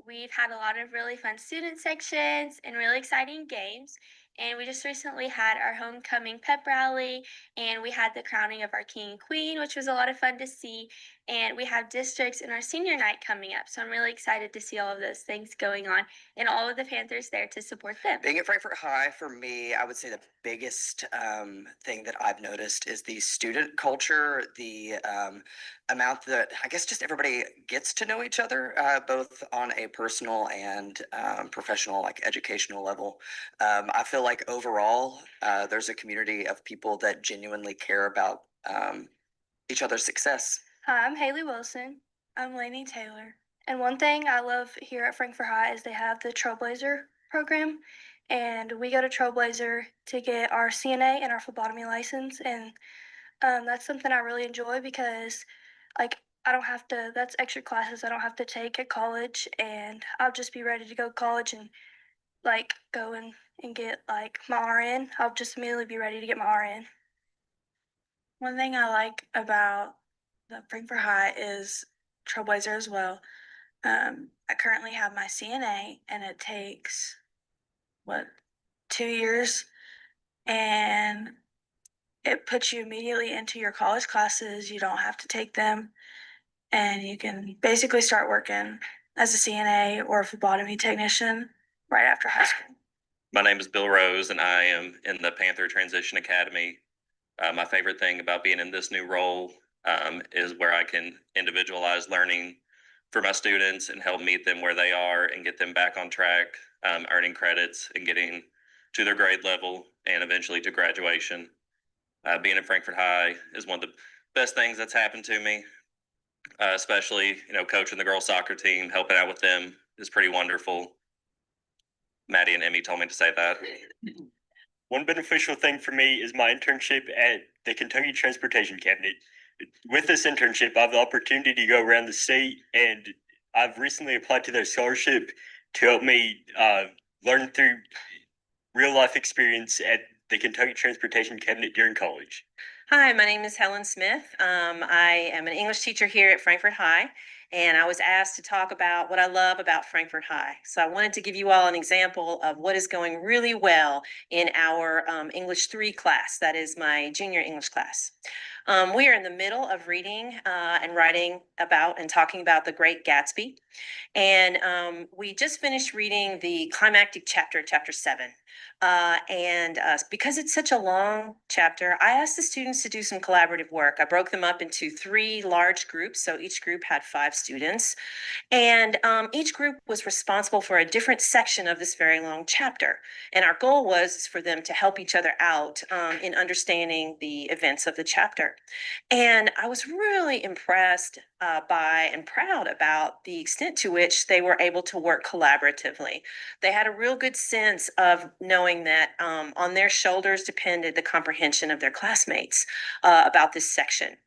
We've had a lot of really fun student sections and really exciting games. And we just recently had our homecoming pep rally, and we had the crowning of our king and queen, which was a lot of fun to see. And we have districts in our senior night coming up. So I'm really excited to see all of those things going on and all of the Panthers there to support them. Being at Frankfort High, for me, I would say the biggest thing that I've noticed is the student culture, the amount that I guess just everybody gets to know each other, both on a personal and professional, like educational level. I feel like overall, there's a community of people that genuinely care about each other's success. Hi, I'm Haley Wilson. I'm Lainey Taylor. And one thing I love here at Frankfort High is they have the Trailblazer program. And we go to Trailblazer to get our CNA and our phlebotomy license. And that's something I really enjoy because, like, I don't have to, that's extra classes I don't have to take at college. And I'll just be ready to go to college and, like, go and get, like, my RN. I'll just immediately be ready to get my RN. One thing I like about the Frankfort High is Trailblazer as well. I currently have my CNA, and it takes 2 years, and it puts you immediately into your college classes. You don't have to take them, and you can basically start working as a CNA or a phlebotomy technician right after high school. My name is Bill Rose, and I am in the Panther Transition Academy. My favorite thing about being in this new role is where I can individualize learning for my students and help meet them where they are and get them back on track, earning credits and getting to their grade level and eventually to graduation. Being at Frankfort High is one of the best things that's happened to me, especially, coaching the girls soccer team, helping out with them is pretty wonderful. Maddie and Emmy told me to say that. One beneficial thing for me is my internship at the Kentucky Transportation Cabinet. With this internship, I have the opportunity to go around the state, and I've recently applied to their scholarship to help me learn through real life experience at the Kentucky Transportation Cabinet during college. Hi, my name is Helen Smith. I am an English teacher here at Frankfurt High, and I was asked to talk about what I love about Frankfurt High. So I wanted to give you all an example of what is going really well in our English 3 class. That is my junior English class. We are in the middle of reading and writing about and talking about The Great Gatsby. And we just finished reading the climactic chapter, chapter 7. Because it's such a long chapter, I asked the students to do some collaborative work. I broke them up into 3 large groups. So each group had 5 students. And each group was responsible for a different section of this very long chapter. And our goal was for them to help each other out in understanding the events of the chapter. And I was really impressed by and proud about the extent to which they were able to work collaboratively. They had a real good sense of knowing that on their shoulders depended the comprehension of their classmates about this section.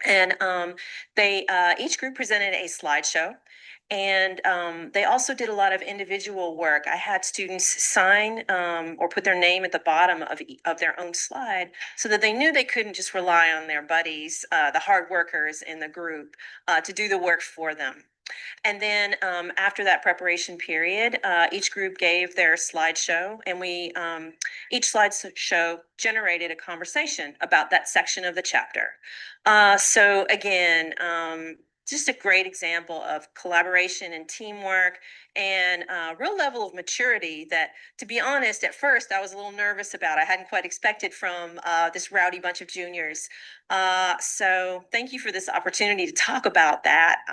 And they each group presented a slideshow. And they also did a lot of individual work. I had students sign or put their name at the bottom of their own slide so that they knew they couldn't just rely on their buddies, the hard workers in the group, to do the work for them. And then after that preparation period, each group gave their slideshow, and each slideshow generated a conversation about that section of the chapter. So again, just a great example of collaboration and teamwork and a real level of maturity that, to be honest, at first I was a little nervous about. I hadn't quite expected from this rowdy bunch of juniors. So thank you for this opportunity to talk about that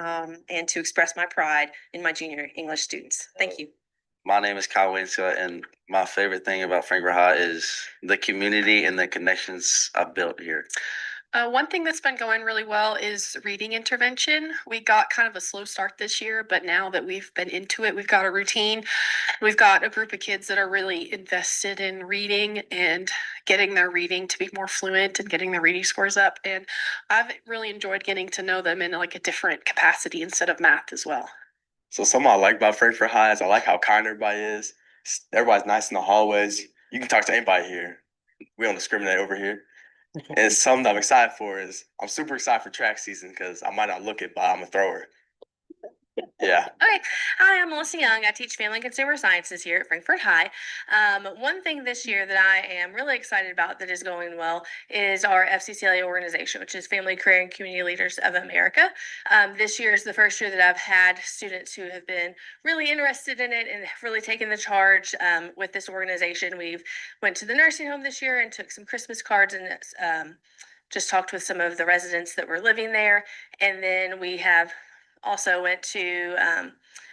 and to express my pride in my junior English students. Thank you. My name is Kyle Winsor, and my favorite thing about Frankfurt High is the community and the connections I've built here. One thing that's been going really well is reading intervention. We got kind of a slow start this year, but now that we've been into it, we've got a routine. We've got a group of kids that are really invested in reading and getting their reading to be more fluent and getting their reading scores up. And I've really enjoyed getting to know them in like a different capacity instead of math as well. So something I like about Frankfurt High is I like how kind everybody is. Everybody's nice in the hallways. You can talk to anybody here. We don't discriminate over here. And something I'm excited for is I'm super excited for track season because I might not look it, but I'm a thrower. Yeah. Okay. Hi, I'm Melissa Young. I teach family and consumer sciences here at Frankfurt High. One thing this year that I am really excited about that is going well is our FCCLA organization, which is Family, Career, and Community Leaders of America. This year is the first year that I've had students who have been really interested in it and have really taken the charge with this organization. We've went to the nursing home this year and took some Christmas cards and just talked with some of the residents that were living there. And then we have also went to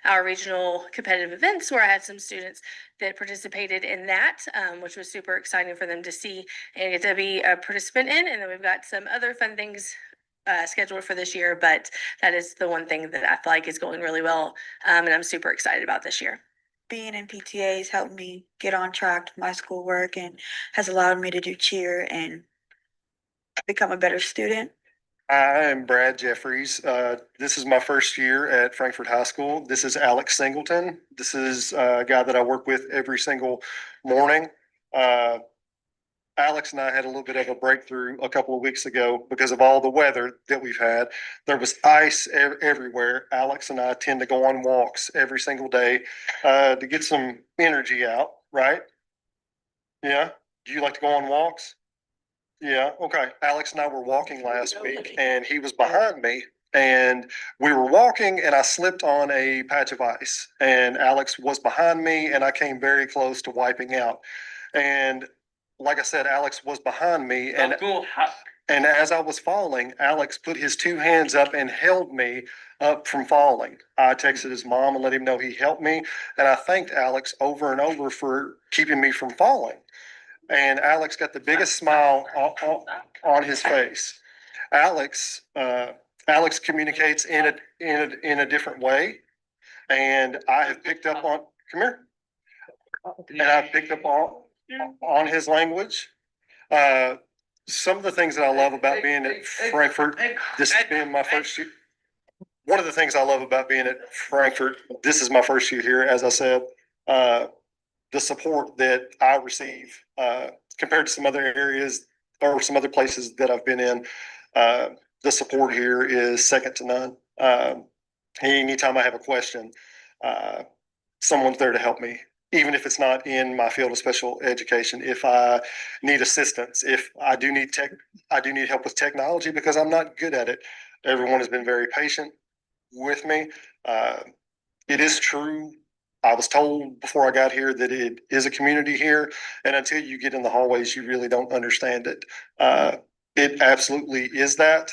our regional competitive events where I had some students that participated in that, which was super exciting for them to see and get to be a participant in. And then we've got some other fun things scheduled for this year, but that is the one thing that I feel like is going really well, and I'm super excited about this year. Being in PTA has helped me get on track with my schoolwork and has allowed me to do cheer and become a better student. I am Brad Jeffries. This is my first year at Frankfurt High School. This is Alex Singleton. This is a guy that I work with every single morning. Alex and I had a little bit of a breakthrough a couple of weeks ago because of all the weather that we've had. There was ice everywhere. Alex and I tend to go on walks every single day to get some energy out, right? Yeah. Do you like to go on walks? Yeah, okay. Alex and I were walking last week and he was behind me and we were walking and I slipped on a patch of ice and Alex was behind me and I came very close to wiping out. And like I said, Alex was behind me and as I was falling, Alex put his 2 hands up and held me up from falling. I texted his mom and let him know he helped me. And I thanked Alex over and over for keeping me from falling. And Alex got the biggest smile on his face. Alex communicates in a different way, and I have picked up on. Come here. And I've picked up on his language. Some of the things that I love about being at Frankfurt. This has been my first year. One of the things I love about being at Frankfurt. This is my first year here, as I said. The support that I receive compared to some other areas, or some other places that I've been in, the support here is second to none. Anytime I have a question, someone's there to help me, even if it's not in my field of special education. If I need assistance, if I do need help with technology because I'm not good at it. Everyone has been very patient with me. It is true. I was told before I got here that it is a community here, and until you get in the hallways, you really don't understand it. It absolutely is that.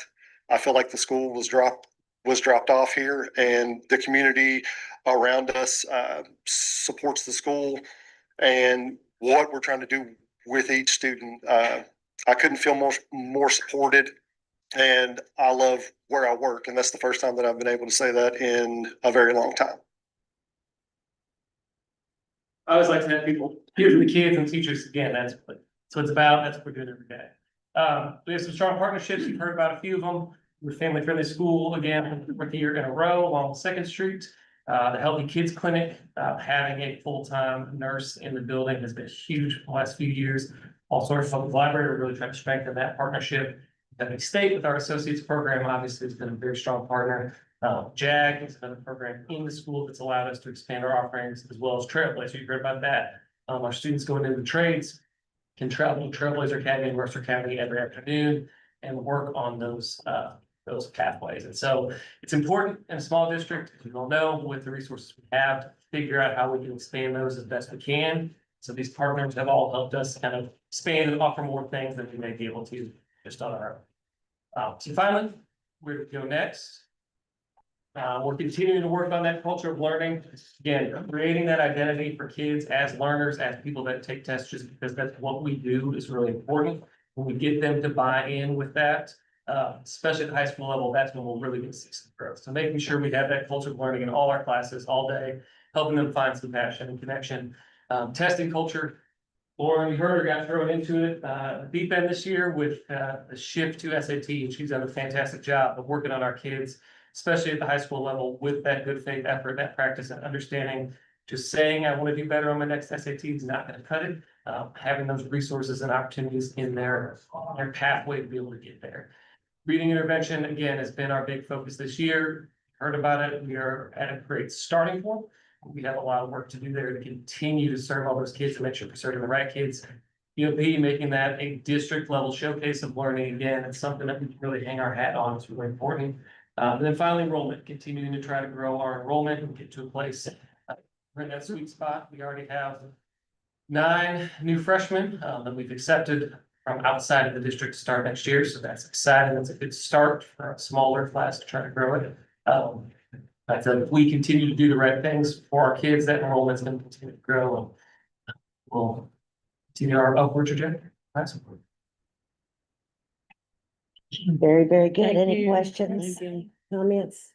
I feel like the school was dropped off here, and the community around us supports the school and what we're trying to do with each student. I couldn't feel more supported, and I love where I work, and that's the first time that I've been able to say that in a very long time. I always like to have people hear from the kids and teachers again. That's what it's about. That's what we're doing every day. We have some strong partnerships. You've heard about a few of them. We're Family Friendly School again, for the year in a row along Second Street. The Healthy Kids Clinic, having a full-time nurse in the building has been huge for the last few years. Also, our public library, we're really trying to strengthen that partnership. At State with our associates program, obviously, has been a very strong partner. JAG is another program in the school that's allowed us to expand our offerings, as well as Trailblazer. You heard about that. Our students going into the trades can travel to Trailblazer Academy and Mercer Academy every afternoon and work on those pathways. And so it's important in a small district, as you all know, with the resources we have, to figure out how we can expand those as best we can. So these partners have all helped us kind of expand and offer more things than we may be able to just on our own. So finally, where to go next? We're continuing to work on that culture of learning. Again, creating that identity for kids as learners, as people that take tests, just because that's what we do is really important. When we get them to buy in with that, especially at the high school level, that's when we'll really get see some growth. So making sure we have that culture of learning in all our classes all day, helping them find some passion and connection. Testing culture. Lauren, we heard her got thrown into it, deep end this year with the shift to SAT, and she's done a fantastic job of working on our kids, especially at the high school level, with that good faith effort, that practice and understanding. Just saying I want to do better on my next SAT is not going to cut it. Having those resources and opportunities in their pathway to be able to get there. Reading intervention, again, has been our big focus this year. Heard about it. We are at a great starting point. We have a lot of work to do there to continue to serve all those kids, to make sure we're serving the right kids. EOP, making that a district level showcase of learning. Again, it's something that we can really hang our hat on. It's really important. And then finally, enrollment, continuing to try to grow our enrollment and get to a place. We're in that sweet spot. We already have 9 new freshmen that we've accepted from outside of the district to start next year. So that's exciting. That's a good start for a smaller class to try to grow it. I feel like if we continue to do the right things for our kids, that enrollment's going to continue to grow, and we'll continue our upward trajectory. That's important. Very, very good. Thank Any you. questions, Thank you. comments?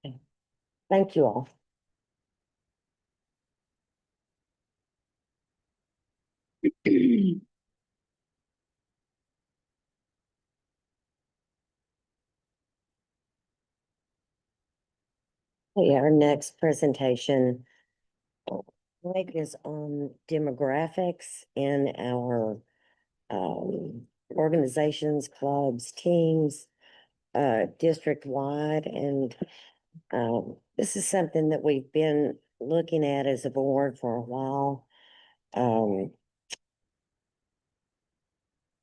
Okay. Thank you all. Okay, our next presentation is on demographics in our organizations, clubs, teams, district-wide, and this is something that we've been looking at as a board for a while.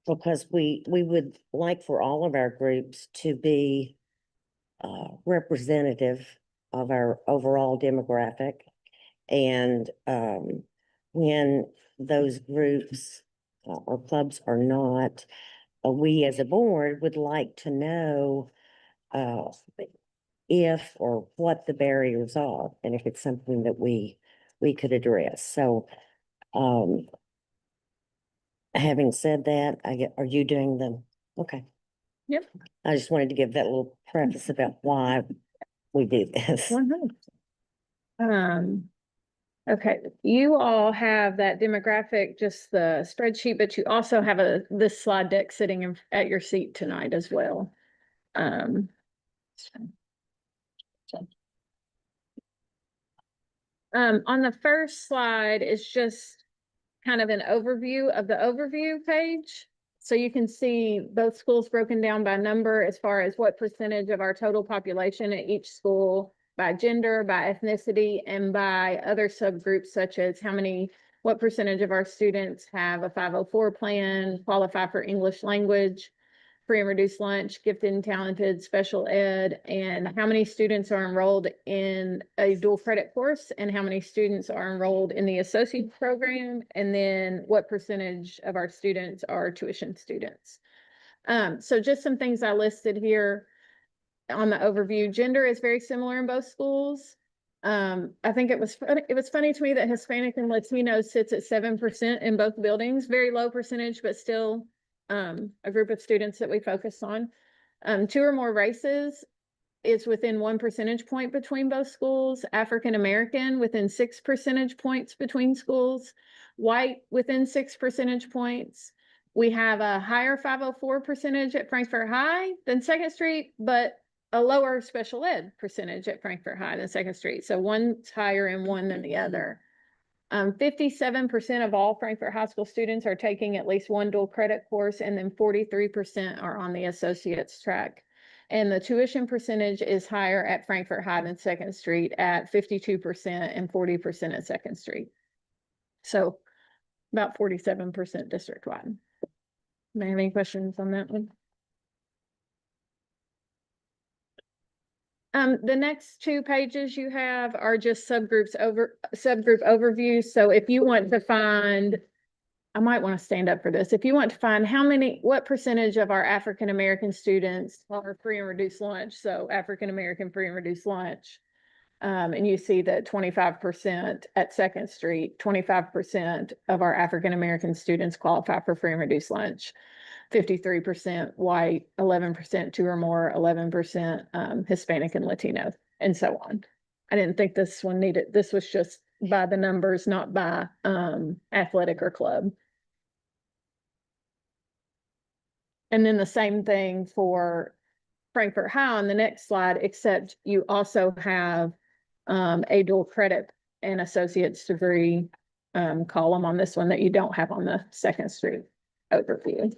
Because we would like for all of our groups to be representative of our overall demographic. And when those groups or clubs are not, we as a board would like to know if or what the barriers are, and if it's something that we could address. So having said that, are you doing them? Okay. Yep. I just wanted to give that little preface about why we do this. Okay, you all have that demographic, just the spreadsheet, but you also have this slide deck sitting at your seat tonight as well. On the first slide is just kind of an overview of the overview page. So you can see both schools broken down by number as far as what percentage of our total population at each school, by gender, by ethnicity, and by other subgroups such as what percentage of our students have a 504 plan, qualify for English language, free and reduced lunch, gifted and talented, special ed, and how many students are enrolled in a dual credit course, and how many students are enrolled in the associate program, and then what percentage of our students are tuition students. So just some things I listed here on the overview. Gender is very similar in both schools. I think it was funny to me that Hispanic and Latino sits at 7% in both buildings, very low percentage, but still a group of students that we focus on. 2 or more races is within 1 percentage point between both schools. African American within 6 percentage points between schools. White within 6 percentage points. We have a higher 504 percentage at Frankfurt High than Second Street, but a lower special ed percentage at Frankfurt High than Second Street. So one's higher in one than the other. 57% of all Frankfurt High School students are taking at least one dual credit course, and then 43% are on the associate's track. And the tuition percentage is higher at Frankfurt High than Second Street at 52% and 40% at Second Street. So about 47% district-wide. Do you have any questions on that one? The next 2 pages you have are just subgroup overviews. So if you want to find, I might want to stand up for this. If you want to find what percentage of our African-American students are free and reduced lunch, so African-American free and reduced lunch, and you see that 25% at Second Street, 25% of our African-American students qualify for free and reduced lunch. 53% white, 11% 2 or more, 11% Hispanic and Latino, and so on. I didn't think this one this was just by the numbers, not by athletic or club. And then the same thing for Frankfurt High on the next slide, except you also have a dual credit and associate's degree column on this one that you don't have on the Second Street overview.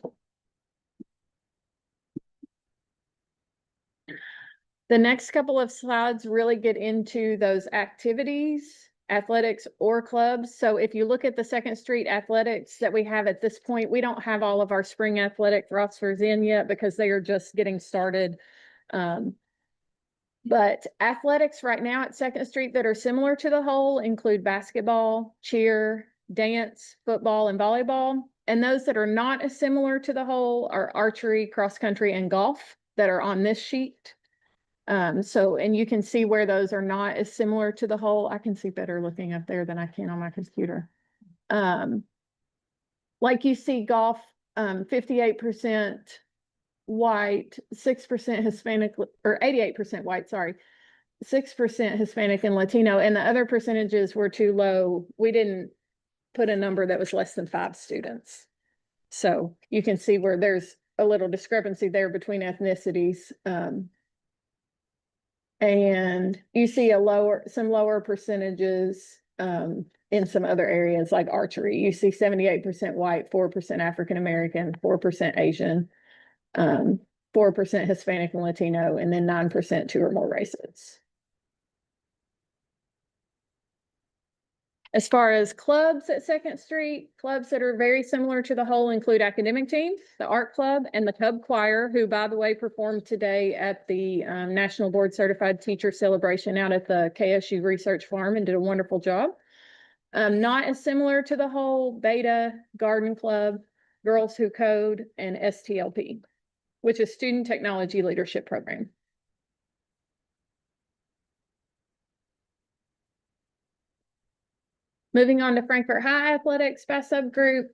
The next couple of slides really get into those activities, athletics or clubs. So if you look at the Second Street athletics that we have at this point, we don't have all of our spring athletic rosters in yet because they are just getting started. But athletics right now at Second Street that are similar to the whole include basketball, cheer, dance, football, and volleyball. And those that are not as similar to the whole are archery, cross country, and golf that are on this sheet. And you can see where those are not as similar to the whole. I can see better looking up there than I can on my computer. Like you see golf, 58% white, 6% Hispanic, or 88% white, sorry, 6% Hispanic and Latino, and the other percentages were too low. We didn't put a number that was less than 5 students. So you can see where there's a little discrepancy there between ethnicities. And you see some lower percentages in some other areas like archery. You see 78% white, 4% African American, 4% Asian, 4% Hispanic and Latino, and then 9% 2 or more races. As far as clubs at Second Street, clubs that are very similar to the whole include academic teams, the art club, and the Cub Choir, who, by the way, performed today at the National Board Certified Teacher Celebration out at the KSU Research Farm and did a wonderful job. Not as similar to the whole Beta, Garden Club, Girls Who Code, and STLP, which is Student Technology Leadership Program. Moving on to Frankfurt High athletics by subgroup,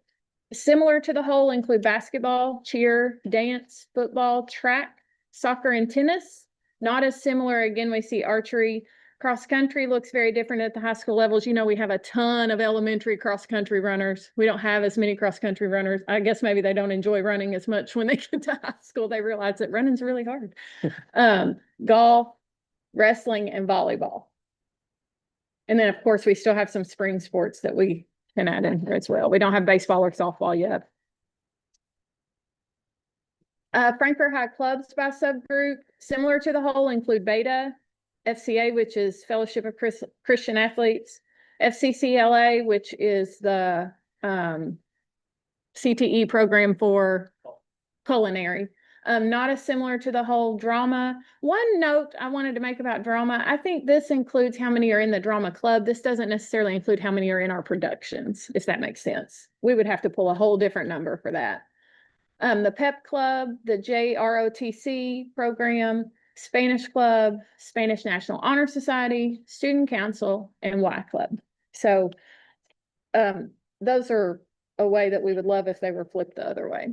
similar to the whole include basketball, cheer, dance, football, track, soccer, and tennis. Not as similar, again, we see archery. Cross country looks very different at the high school levels. You know, we have a ton of elementary cross country runners. We don't have as many cross country runners. I guess maybe they don't enjoy running as much when they get to high school. They realize that running's really hard. Golf, wrestling, and volleyball. And then, of course, we still have some spring sports that we can add in here as well. We don't have baseball or softball yet. Frankfurt High clubs by subgroup, similar to the whole, include Beta, FCA, which is Fellowship of Christian Athletes, FCCLA, which is the CTE program for culinary. Not as similar to the whole drama. One note I wanted to make about drama, I think this includes how many are in the drama club. This doesn't necessarily include how many are in our productions, if that makes sense. We would have to pull a whole different number for that. The PEP Club, the JROTC program, Spanish Club, Spanish National Honor Society, Student Council, and Y Club. So those are a way that we would love if they were flipped the other way.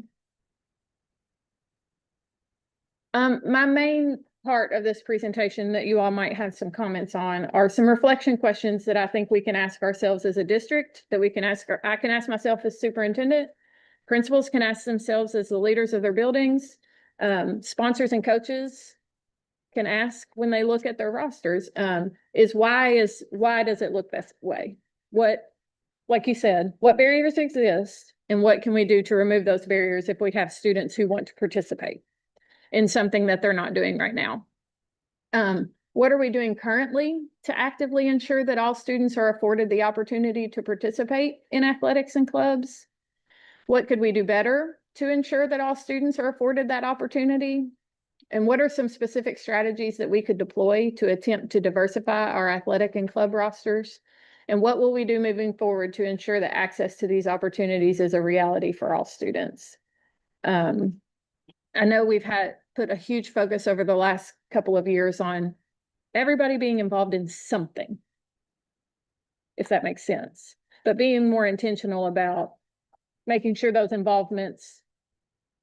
My main part of this presentation that you all might have some comments on are some reflection questions that I think we can ask ourselves as a district, that we can ask, I can ask myself as superintendent. Principals can ask themselves as the leaders of their buildings. Sponsors and coaches can ask when they look at their rosters, why does it look this way? Like you said, what barriers exist and what can we do to remove those barriers if we have students who want to participate in something that they're not doing right now? What are we doing currently to actively ensure that all students are afforded the opportunity to participate in athletics and clubs? What could we do better to ensure that all students are afforded that opportunity? And what are some specific strategies that we could deploy to attempt to diversify our athletic and club rosters? And what will we do moving forward to ensure that access to these opportunities is a reality for all students? I know we've put a huge focus over the last couple of years on everybody being involved in something, if that makes sense, but being more intentional about making sure those involvements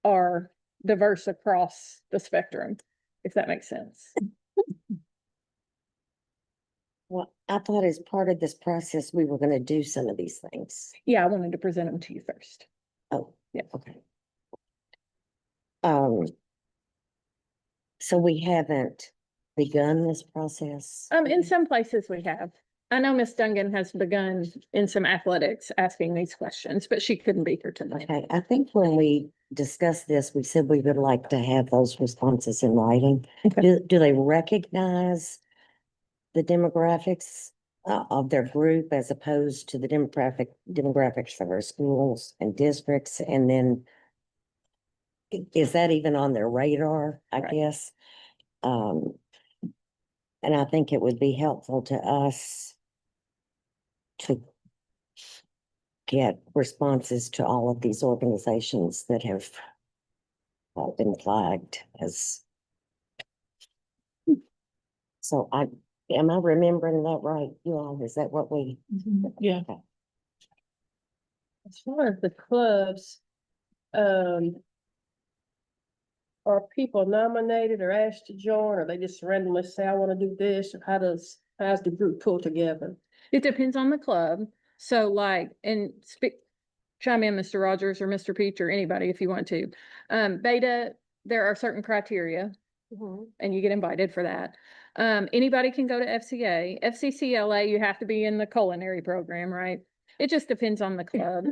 are diverse across the spectrum, if that makes sense. Well, I thought as part of this process, we were going to do some of these things. Yeah, I wanted to present them to you first. Oh, yeah. Okay. So we haven't begun this process? In some places we have. I know Miss Dungan has begun in some athletics asking these questions, but she couldn't be here tonight. Okay, I think when we discussed this, we said we would like to have those responses in writing. Okay. Do they recognize the demographics of their group as opposed to the demographics of our schools and districts? And then is that even on their radar, I guess? And I think it would be helpful to us to get responses to all of these organizations that have been flagged as. So am I remembering that right? You all, is that what we? Yeah. Okay. As far as the clubs, are people nominated or asked to join, or they just randomly say, I want to do this, or how's the group pull together? It depends on the club. So like, and chime in, Mr. Rogers or Mr. Peach or anybody if you want to. Beta, there are certain criteria and you get invited for that. Anybody can go to FCA. FCCLA, you have to be in the culinary program, right? It just depends on the club.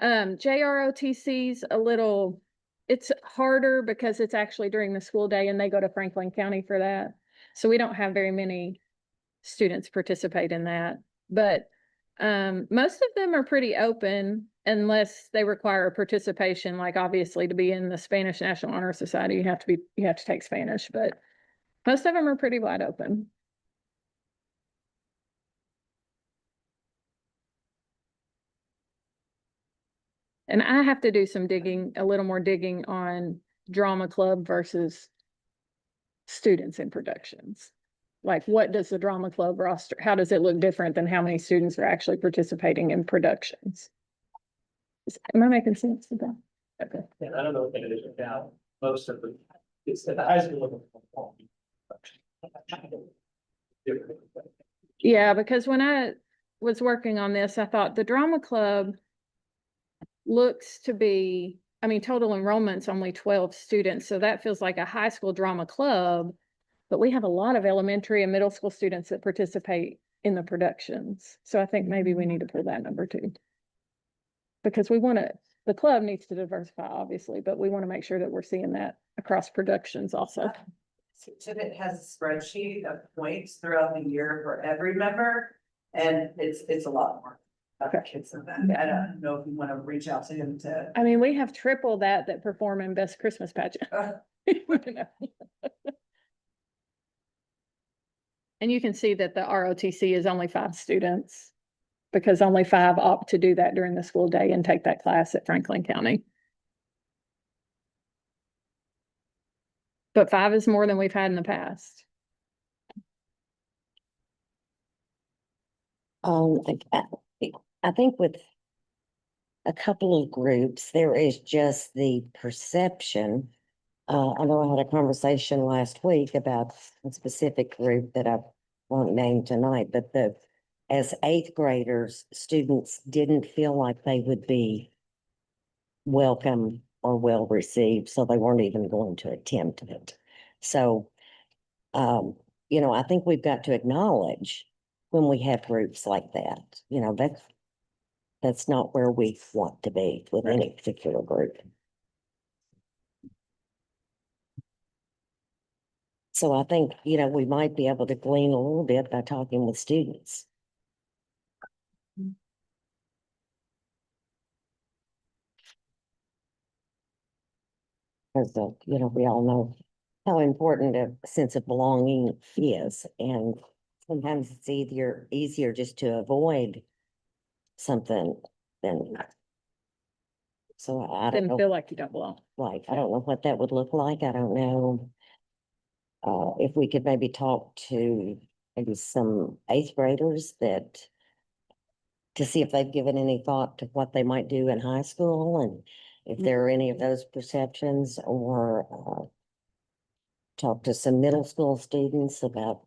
JROTC's it's harder because it's actually during the school day and they go to Franklin County for that. So we don't have very many students participate in that, but most of them are pretty open unless they require a participation, like obviously to be in the Spanish National Honor Society, you have to take Spanish, but most of them are pretty wide open. And I have to do some digging, a little more digging on drama club versus students in productions. Like, what does the drama club roster, how does it look different than how many students are actually participating in productions? Am I making sense to that? Okay. Yeah, I don't know what that is right now. Most of the, it's at the high school. Yeah, because when I was working on this, I thought the drama club looks to be, I mean, total enrollment's only 12 students. So that feels like a high school drama club, but we have a lot of elementary and middle school students that participate in the productions. So I think maybe we need to pull that number too. Because we want to, The club needs to diversify, obviously, but we want to make sure that we're seeing that across productions also. It has a spreadsheet of points throughout the year for every member, and it's a lot more. Kids than that. I don't know if you want to reach out to him to. I mean, we have triple that perform in best Christmas pageant. And you can see that the ROTC is only 5 students because only 5 opt to do that during the school day and take that class at Franklin County. But 5 is more than we've had in the past. I think with a couple of groups, there is just the perception. I know I had a conversation last week about a specific group that I won't name tonight, but as 8th graders, students didn't feel like they would be welcome or well received, so they weren't even going to attempt it. So, I think we've got to acknowledge when we have groups like that, that's not where we want to be with any particular group. So I think, we might be able to glean a little bit by talking with students. Because, we all know how important a sense of belonging is, and sometimes it's easier just to avoid something than. So I don't Didn't know. feel like you don't belong. Right, I don't know what that would look like. I don't know. If we could maybe talk to maybe some 8th graders to see if they've given any thought to what they might do in high school, and if there are any of those perceptions, or talk to some middle school students about.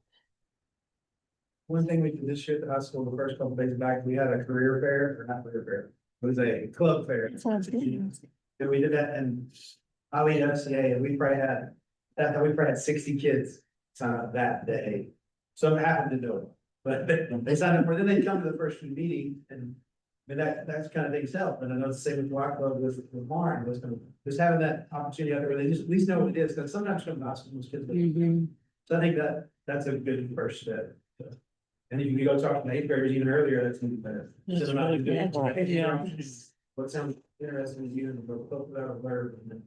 One thing we did this year at the high school, the first couple days back, we had a career fair, or not career fair, it was a club fair. Sounds good. And we did that in Ali FCA, and we probably had 60 kids sign up that day. Some happened to do it, but they signed up for, then they come to the first few meetings, and that's kind of thing itself. And I know the same with Rock Club with Warren, just having that opportunity out there where they just at least know what it is, because sometimes come to high school, most kids. So I think that's a good first step. And if you go talk to the 8th graders even earlier, that's even better. That's Just not really doing good. it. Yeah. What sounds interesting to you, and we'll put that on blurb, and then.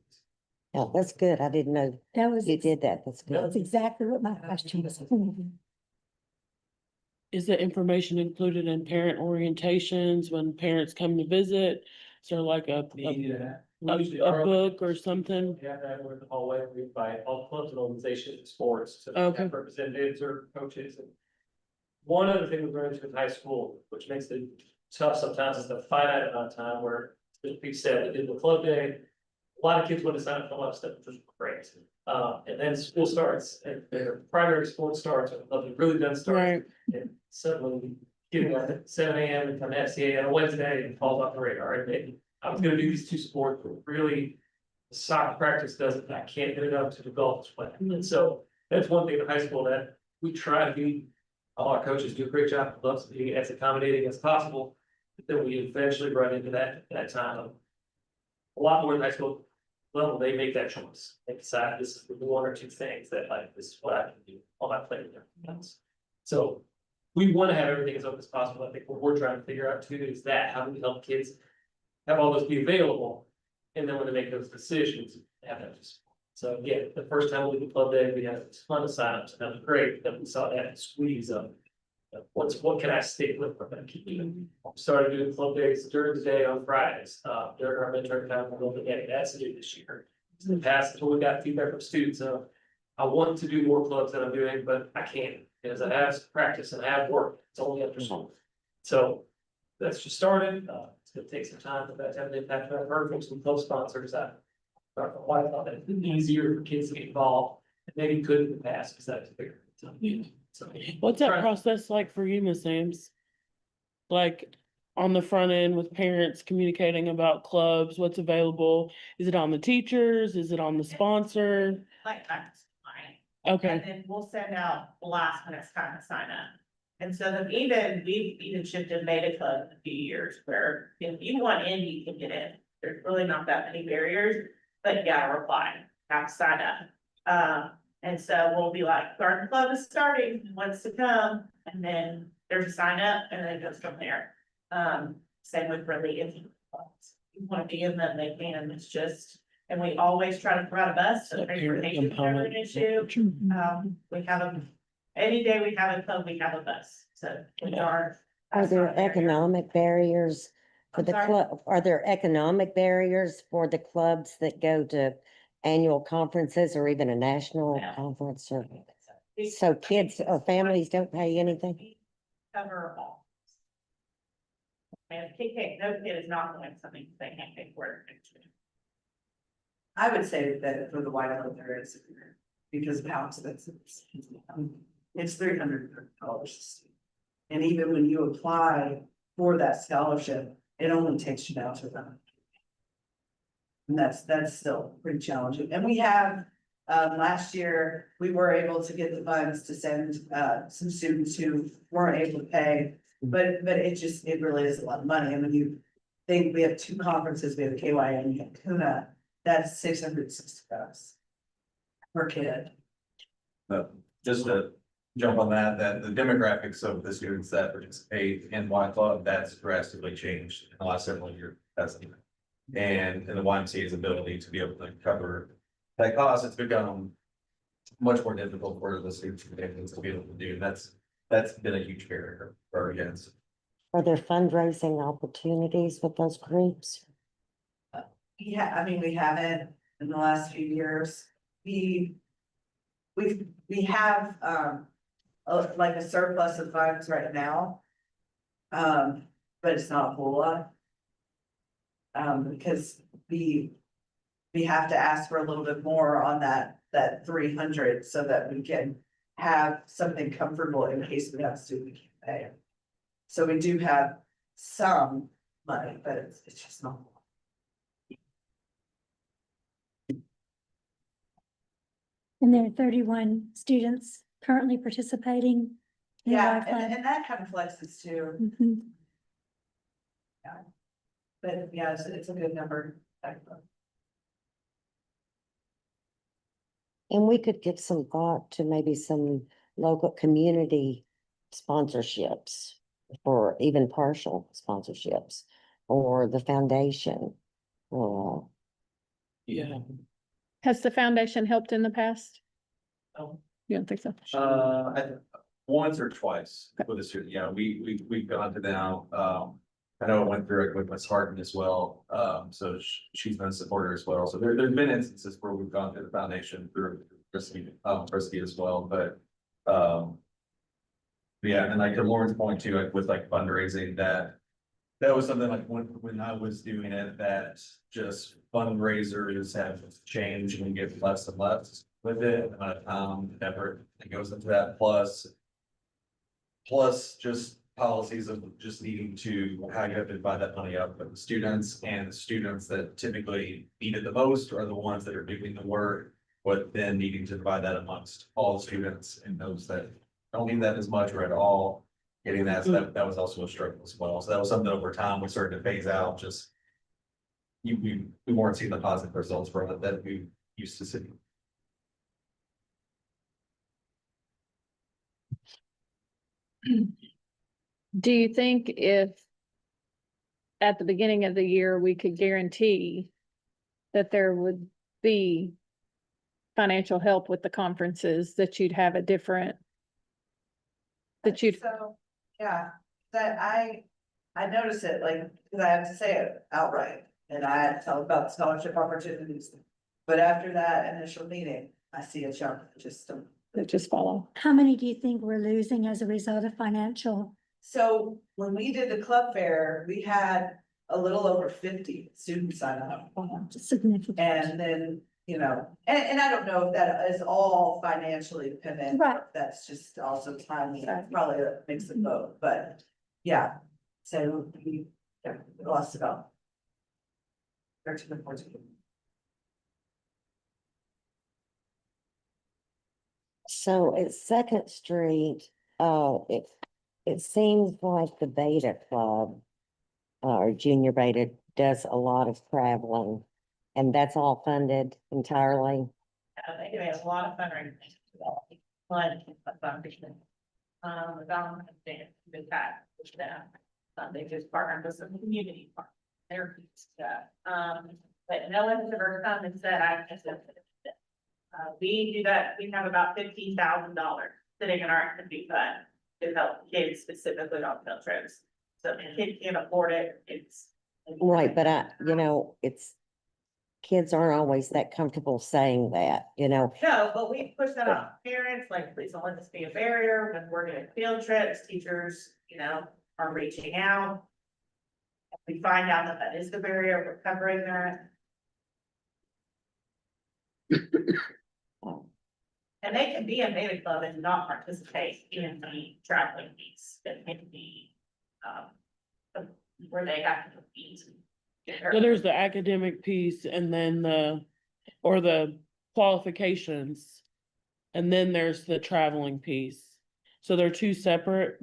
Yeah, that's good. I didn't know you did that. That's good. That's exactly what my question was. Is the information included in parent orientations when parents come to visit? Is there like a book or something? We have that in the hallway, we invite all clubs and organizations and sports to Okay. have representatives or coaches. And one other thing we run into in high school, which makes it tough sometimes, is the finite amount of time where, as Pete said, we did the club day. A lot of kids want to sign up for a lot of stuff, which is great. And then school starts, and their primary school starts, or nothing really done starts. And suddenly, getting up at 7 a.m. and come to FCA on a Wednesday and falls off the radar. And I was gonna do these 2 sports, but really, the soccer practice doesn't, I can't get it up to the golf play. And so that's one thing in high school that we try to be, all our coaches do a great job, loves being as accommodating as possible. But then we eventually run into that time. A lot more in high school level, they make that choice. They decide this is the 1 or 2 things that this is what I can do on my plate and everything else. So we want to have everything as open as possible. I think what we're trying to figure out too is how do we help kids have all those be available? And then when they make those decisions, have that just. So yeah, the first time we did club day, we had a ton of signups, and that was great. Then we saw that squeeze of what can I stick with? What can I keep doing? Started doing club days during the day on Fridays, during our midterm time. We're looking at that's new this year. In the past, until we got feedback from students, I want to do more clubs than I'm doing, but I can't because I have practice and I have work. It's only after school. So that's just started. It's gonna take some time for that to have an impact. I've heard from some club sponsors that are quite thought that it'd be easier for kids to get involved. And maybe could in the past because that's bigger. So, What's that process like for you, Miss Ames? Like on the front end with parents communicating about clubs, what's available? Is it on the teachers? Is it on the sponsor? Like that's fine. Okay. And then we'll send out last minute kind of sign up. And so we've even shifted made a club in a few years where if you want in, you can get in. there's really not that many barriers, but you gotta reply, have to sign up. And so we'll be like, garden club is starting, who wants to come, and then there's a sign up, and then it goes from there. Same with relief, if you wanna be in them, they can, it's just, and we always try to provide a bus, so transportation is never an issue. We have a, any day we have a club, we have a bus, so we are. Are there economic barriers for I'm the sorry? club? Are there economic barriers for the clubs that go to annual conferences or even a national Yeah. conference or? So kids or families don't pay anything? Cover all. And KK, no kid is not doing something they can't pay for it. I would say that for the white oak there is, because of how expensive it's $300. And even when you apply for that scholarship, it only takes you down to them. And that's still pretty challenging. And we have, last year, we were able to get the funds to send, some students who weren't able to pay. But it really is a lot of money. And when you think we have two conferences, we have KYM and Kuna, that's $660 per kid. But just to jump on that, the demographics of the students that participate in Y Club, that's drastically changed in the last several years. And the YMCA's ability to be able to cover that cost, it's become much more difficult for the students to be able to do. That's been a huge barrier for our kids. Are there fundraising opportunities with those groups? Yeah, I mean, we haven't in the last few years. We have, like a surplus of funds right now. But it's not a whole lot. Because we have to ask for a little bit more on that 300 so that we can have something comfortable in case we have a student we can't pay. So we do have some money, but it's just not. And there are 31 students currently participating. in Yeah, Y Club. and that kind of flexes too. Mhm. Yeah. But yeah, it's a good number. And we could give some thought to maybe some local community sponsorships or even partial sponsorships or the foundation. Or Yeah. Has the foundation helped in the past? Oh. You don't think so? Once or twice with a student, yeah, we've gone to them, I know I went through it with Miss Harden as well, so she's been a supporter as well, so there's been instances where we've gone to the foundation through Christie as well, but, yeah, and like to Lauren's point too, like with like fundraising, that was something like when I was doing it, that just fundraisers have changed and get less and less with it, the amount of time, effort that goes into that, plus just policies of just needing to, how you have to divide that money up with the students, and the students that typically need it the most are the ones that are doing the work, but then needing to divide that amongst all the students and those that don't need that as much or at all. Getting that, so that was also a struggle as well. So that was something over time we started to phase out, just we weren't seeing the positive results from it that we used to see. Do you think if at the beginning of the year, we could guarantee that there would be financial help with the conferences, that you'd have a different, that you'd, So, yeah, that I notice it, like, because I have to say it outright, and I had to tell about scholarship opportunities. But after that initial meeting, I see a chunk, that just follow? How many do you think we're losing as a result of financial? So when we did the club fair, we had a little over 50 students sign up. Significant. And then, and I don't know if that is all financially dependent. Right. That's just also timing, probably a mix of both, but yeah. So we lost about 13 or 14. so at Second Street, it seems like the Beta Club, or Junior Beta does a lot of traveling. And that's all funded entirely. They do have a lot of fundraising. Fun, foundation. The government, with that, with them. They just partnered with some community partners. Their stuff. But no one has ever come and said, I just. We do that, we have about $15,000 sitting in our activity fund to help kids specifically on field trips. So if a kid can't afford it, it's. Right, but kids aren't always that comfortable saying that, No, but we push that on parents, like, please don't let this be a barrier when we're doing field trips, teachers, are reaching out. If we find out that that is the barrier, we're covering that. And they can be a Beta Club and not participate in the traveling piece, that can be, where they have to compete. So there's the academic piece and then the qualifications. And then there's the traveling piece. So they're two separate,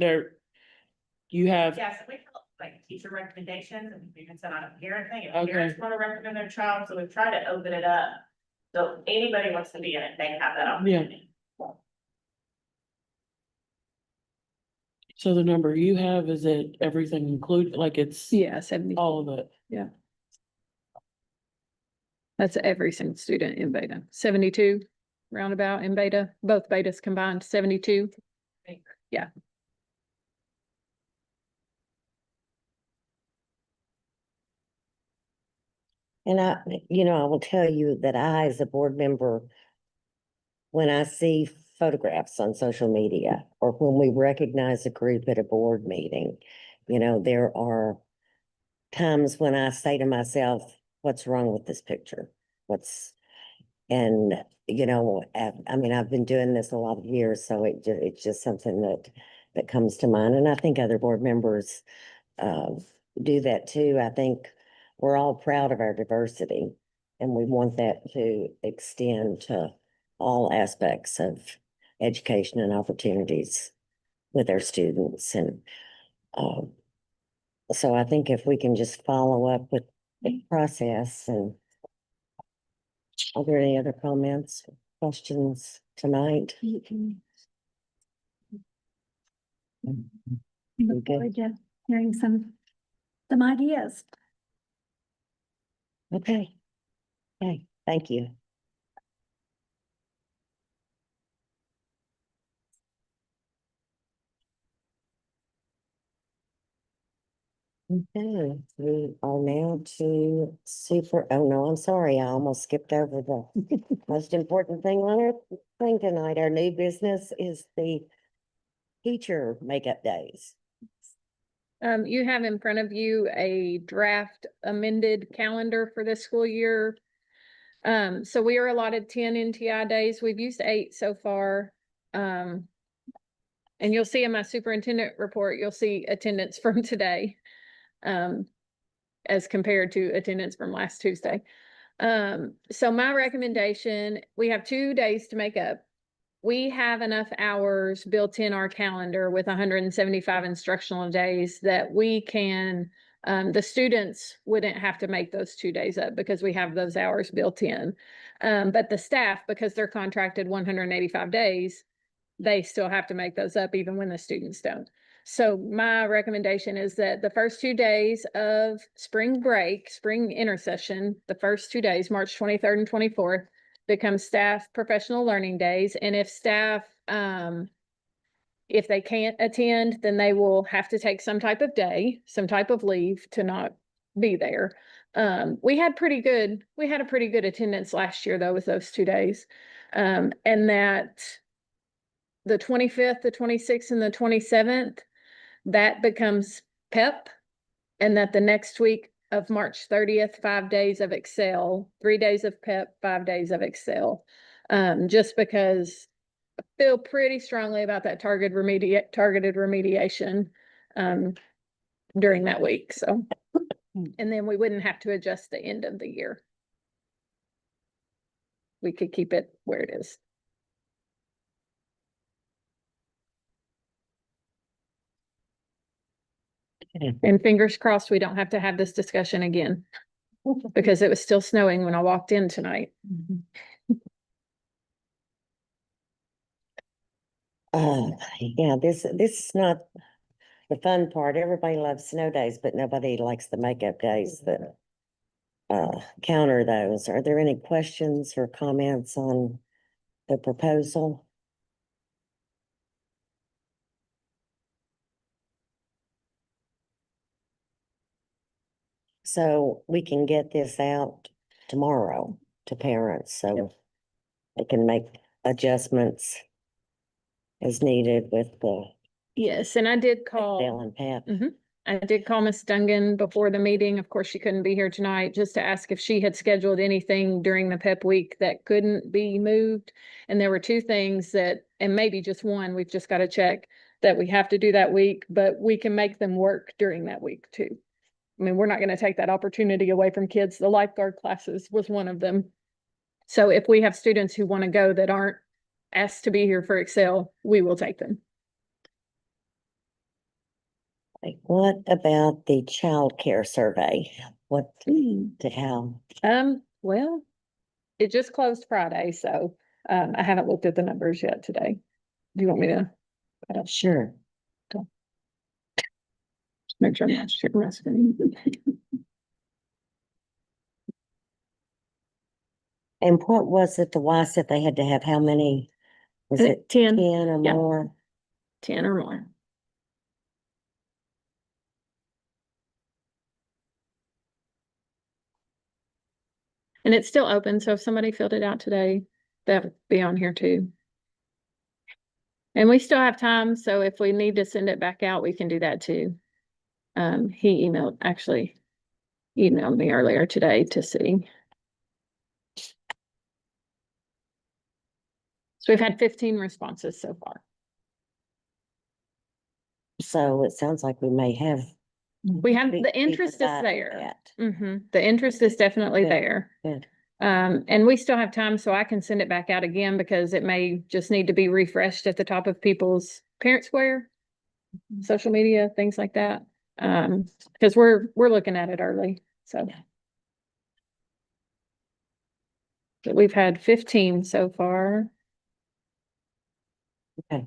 you have. Yes, we call it like teacher recommendations, and we can send out a parent thing, if Okay. parents want to recommend their child, so we've tried to open it up. So anybody wants to be in it, they have that opportunity. So the number you have, is it everything included, like it's? Yeah, 70. All of it. Yeah. That's every single student in Beta. 72 roundabout in Beta, both Betas combined, 72. Yeah. And I will tell you that I, as a board member, when I see photographs on social media or when we recognize a group at a board meeting, there are times when I say to myself, what's wrong with this picture? I mean, I've been doing this a lot of years, so it's just something that comes to mind. And I think other board members do that too. I think we're all proud of our diversity, and we want that to extend to all aspects of education and opportunities with our students. And so I think if we can just follow up with the process. And are there any other comments, questions tonight? Look forward to hearing some ideas. Okay, thank you. Okay, we are now to oh no, I'm sorry, I almost skipped over the most important thing on our thing tonight. Our new business is the teacher makeup days. You have in front of you a draft amended calendar for this school year. So we are allotted 10 NTI days. We've used 8 so far. And you'll see in my superintendent report, you'll see attendance from today. As compared to attendance from last Tuesday. So my recommendation, we have 2 days to make up. We have enough hours built in our calendar with 175 instructional days that we can, the students wouldn't have to make those 2 days up because we have those hours built in. But the staff, because they're contracted 185 days, they still have to make those up even when the students don't. So my recommendation is that the first 2 days of spring break, spring intersession, the first 2 days, March 23rd and 24th, become staff professional learning days. And if staff, if they can't attend, then they will have to take some type of day, some type of leave to not be there. We had a pretty good attendance last year though with those 2 days. And that the 25th, the 26th, and the 27th, that becomes PEP, and that the next week of March 30th, 5 days of Excel, 3 days of PEP, 5 days of Excel. Just because I feel pretty strongly about that targeted remediation during that week. So, and then we wouldn't have to adjust the end of the year. We could keep it where it is. And fingers crossed, we don't have to have this discussion again. Because it was still snowing when I walked in tonight. Yeah, this is not the fun part. Everybody loves snow days, but nobody likes the makeup days that counter those. Are there any questions or comments on the proposal? So we can get this out tomorrow to parents, so they can make adjustments as needed with the Yes, and I did call. Dale and Pat. I did call Miss Dungan before the meeting. Of course, she couldn't be here tonight, just to ask if she had scheduled anything during the PEP week that couldn't be moved. And there were two things that, and maybe just one, we've just got to check that we have to do that week, but we can make them work during that week too. I mean, we're not going to take that opportunity away from kids. The lifeguard classes was one of them. So if we have students who want to go that aren't asked to be here for Excel, we will take them. Like, what about the child care survey? What to how? Well, it just closed Friday, so I haven't looked at the numbers yet today. Do you want me to? Sure. Make sure I'm not sharing my screen. And what was it, the Y said they had to have how many? Was it 10? 10 or Yeah. more? 10 or more. And it's still open, so if somebody filled it out today, that would be on here too. And we still have time, so if we need to send it back out, we can do that too. He actually emailed me earlier today to see. So we've had 15 responses so far. So it sounds like we may have. We have, the interest is there. The interest is definitely there. Good. And we still have time, so I can send it back out again because it may just need to be refreshed at the top of people's parent square, social media, things like that. Because we're looking at it early, so. But we've had 15 so far. Okay.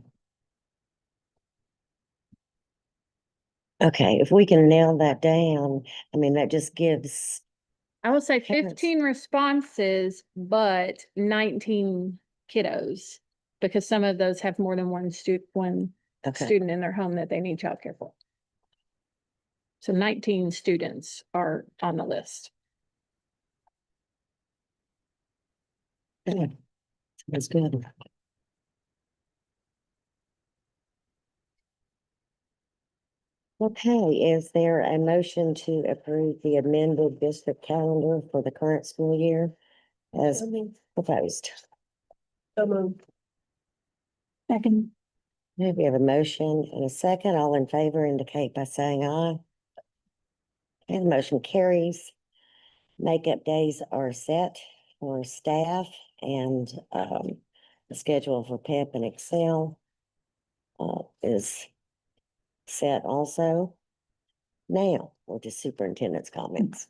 Okay, if we can nail that down, I mean, that just gives. I would say 15 responses, but 19 kiddos, because some of those have more than one student in their home that they need childcare for. So 19 students are on the list. That's good. Okay, is there a motion to approve the amended district calendar for the current school year as proposed? So moved. Second. Okay, we have a motion and a second. All in favor indicate by saying aye. And the motion carries. Makeup days are set for staff and the schedule for PEP and Excel is set also. Now, we'll just superintendent's comments.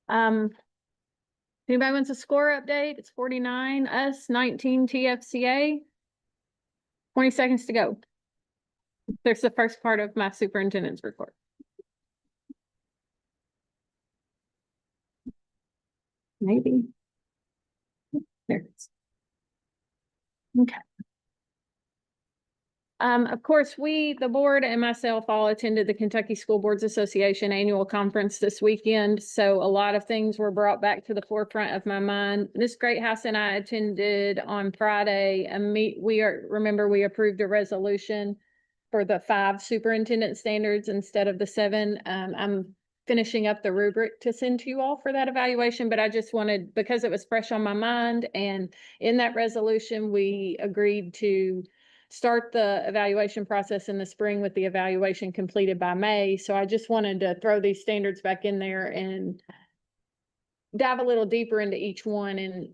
Anybody wants a score update? It's 49 us, 19 TFCA. 20 seconds to go. There's the first part of my superintendent's report. Maybe. There it is. Okay. Of course, the board and myself all attended the Kentucky School Boards Association annual conference this weekend. So a lot of things were brought back to the forefront of my mind. Ms. Greathouse and I attended on Friday remember we approved a resolution for the 5 superintendent standards instead of the 7. I'm finishing up the rubric to send to you all for that evaluation, but I just wanted, because it was fresh on my mind, and in that resolution, we agreed to start the evaluation process in the spring with the evaluation completed by May. So I just wanted to throw these standards back in there and dive a little deeper into each one in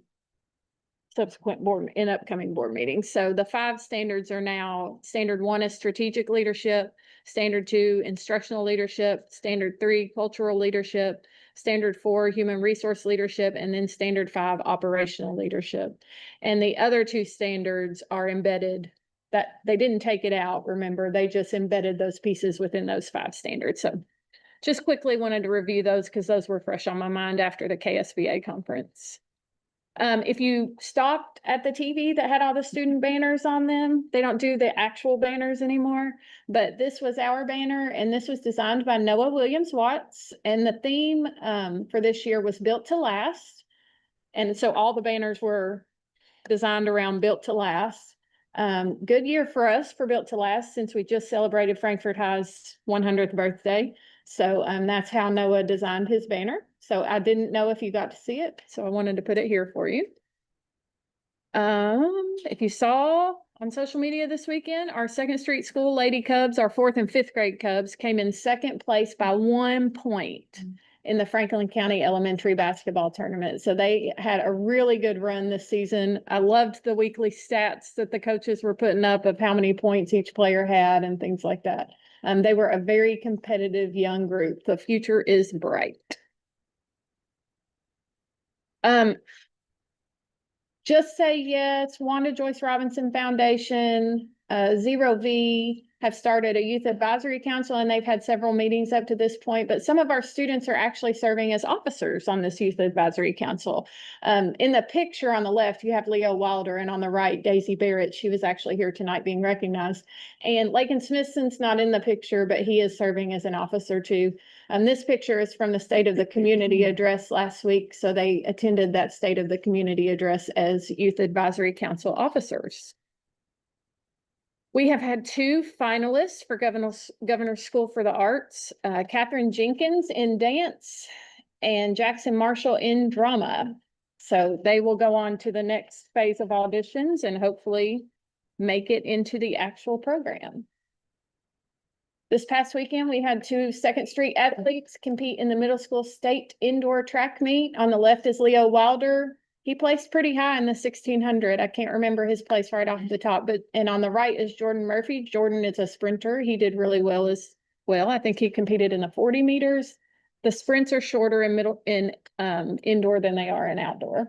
upcoming board meetings. So the 5 standards are now, standard 1 is strategic leadership. Standard 2, instructional leadership, Standard 3, cultural leadership, Standard 4, human resource leadership, and then Standard 5, operational leadership. And the other two standards are embedded, that they didn't take it out, remember, they just embedded those pieces within those 5 standards. So just quickly wanted to review those because those were fresh on my mind after the KSBA conference. If you stopped at the TV that had all the student banners on them, they don't do the actual banners anymore, but this was our banner and this was designed by Noah Williams Watts. And the theme for this year was Built to Last. And so all the banners were designed around Built to Last. Good year for us for Built to Last since we just celebrated Frankfurt High's 100th birthday. So that's how Noah designed his banner. So I didn't know if you got to see it, so I wanted to put it here for you. If you saw on social media this weekend, our Second Street School Lady Cubs, our 4th and 5th grade Cubs, came in 2nd place by 1 point in the Franklin County Elementary Basketball Tournament. So they had a really good run this season. I loved the weekly stats that the coaches were putting up of how many points each player had and things like that. They were a very competitive young group. The future is bright. Just Say Yes, Wanda Joyce Robinson Foundation, Zero V have started a youth advisory council and they've had several meetings up to this point, but some of our students are actually serving as officers on this youth advisory council. In the picture on the left, you have Leo Wilder, and on the right, Daisy Barrett. She was actually here tonight being recognized. And Lakin Smithson's not in the picture, but he is serving as an officer too. This picture is from the State of the Community Address last week. So they attended that State of the Community Address as Youth Advisory Council officers. We have had 2 finalists for Governor's School for the Arts, Catherine Jenkins in dance and Jackson Marshall in drama. So they will go on to the next phase of auditions and hopefully make it into the actual program. This past weekend, we had 2 Second Street athletes compete in the middle school state indoor track meet. On the left is Leo Wilder. He placed pretty high in the 1600. I can't remember his place right off the top, and on the right is Jordan Murphy. Jordan is a sprinter. He did really well as well. I think he competed in the 40 meters. The sprints are shorter in indoor than they are in outdoor.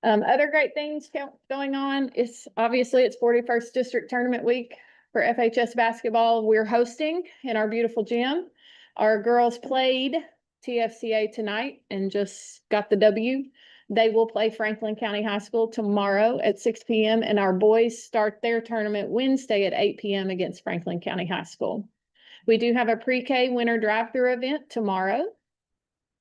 Other great things going on is obviously it's 41st District Tournament Week for FHS basketball. We're hosting in our beautiful gym. Our girls played TFCA tonight and just got the W. They will play Franklin County High School tomorrow at 6 p.m. and our boys start their tournament Wednesday at 8 p.m. against Franklin County High School. We do have a pre-K winter drive-through event tomorrow.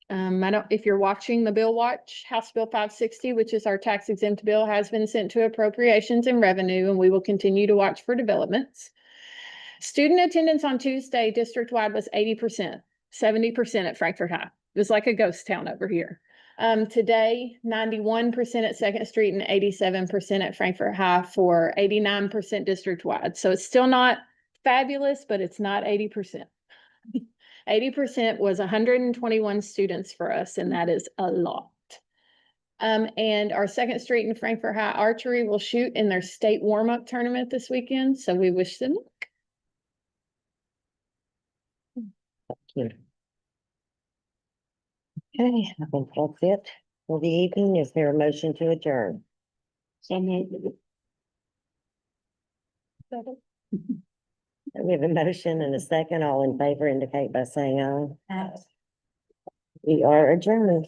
If you're watching the bill watch, House Bill 560, which is our tax exempt bill, has been sent to Appropriations and Revenue, and we will continue to watch for developments. Student attendance on Tuesday district-wide was 80%, 70% at Frankfurt High. It was like a ghost town over here. Today, 91% at Second Street and 87% at Frankfurt High for 89% district-wide. So it's still not fabulous, but it's not 80%. 80% was 121 students for us, and that is a lot. And our Second Street and Frankfurt High Archery will shoot in their state warm-up tournament this weekend, so we wish them luck. Thank you. Okay, I think that's it for the evening. Is there a motion to adjourn? We have a motion and a second. All in favor indicate by saying aye. We are adjourned.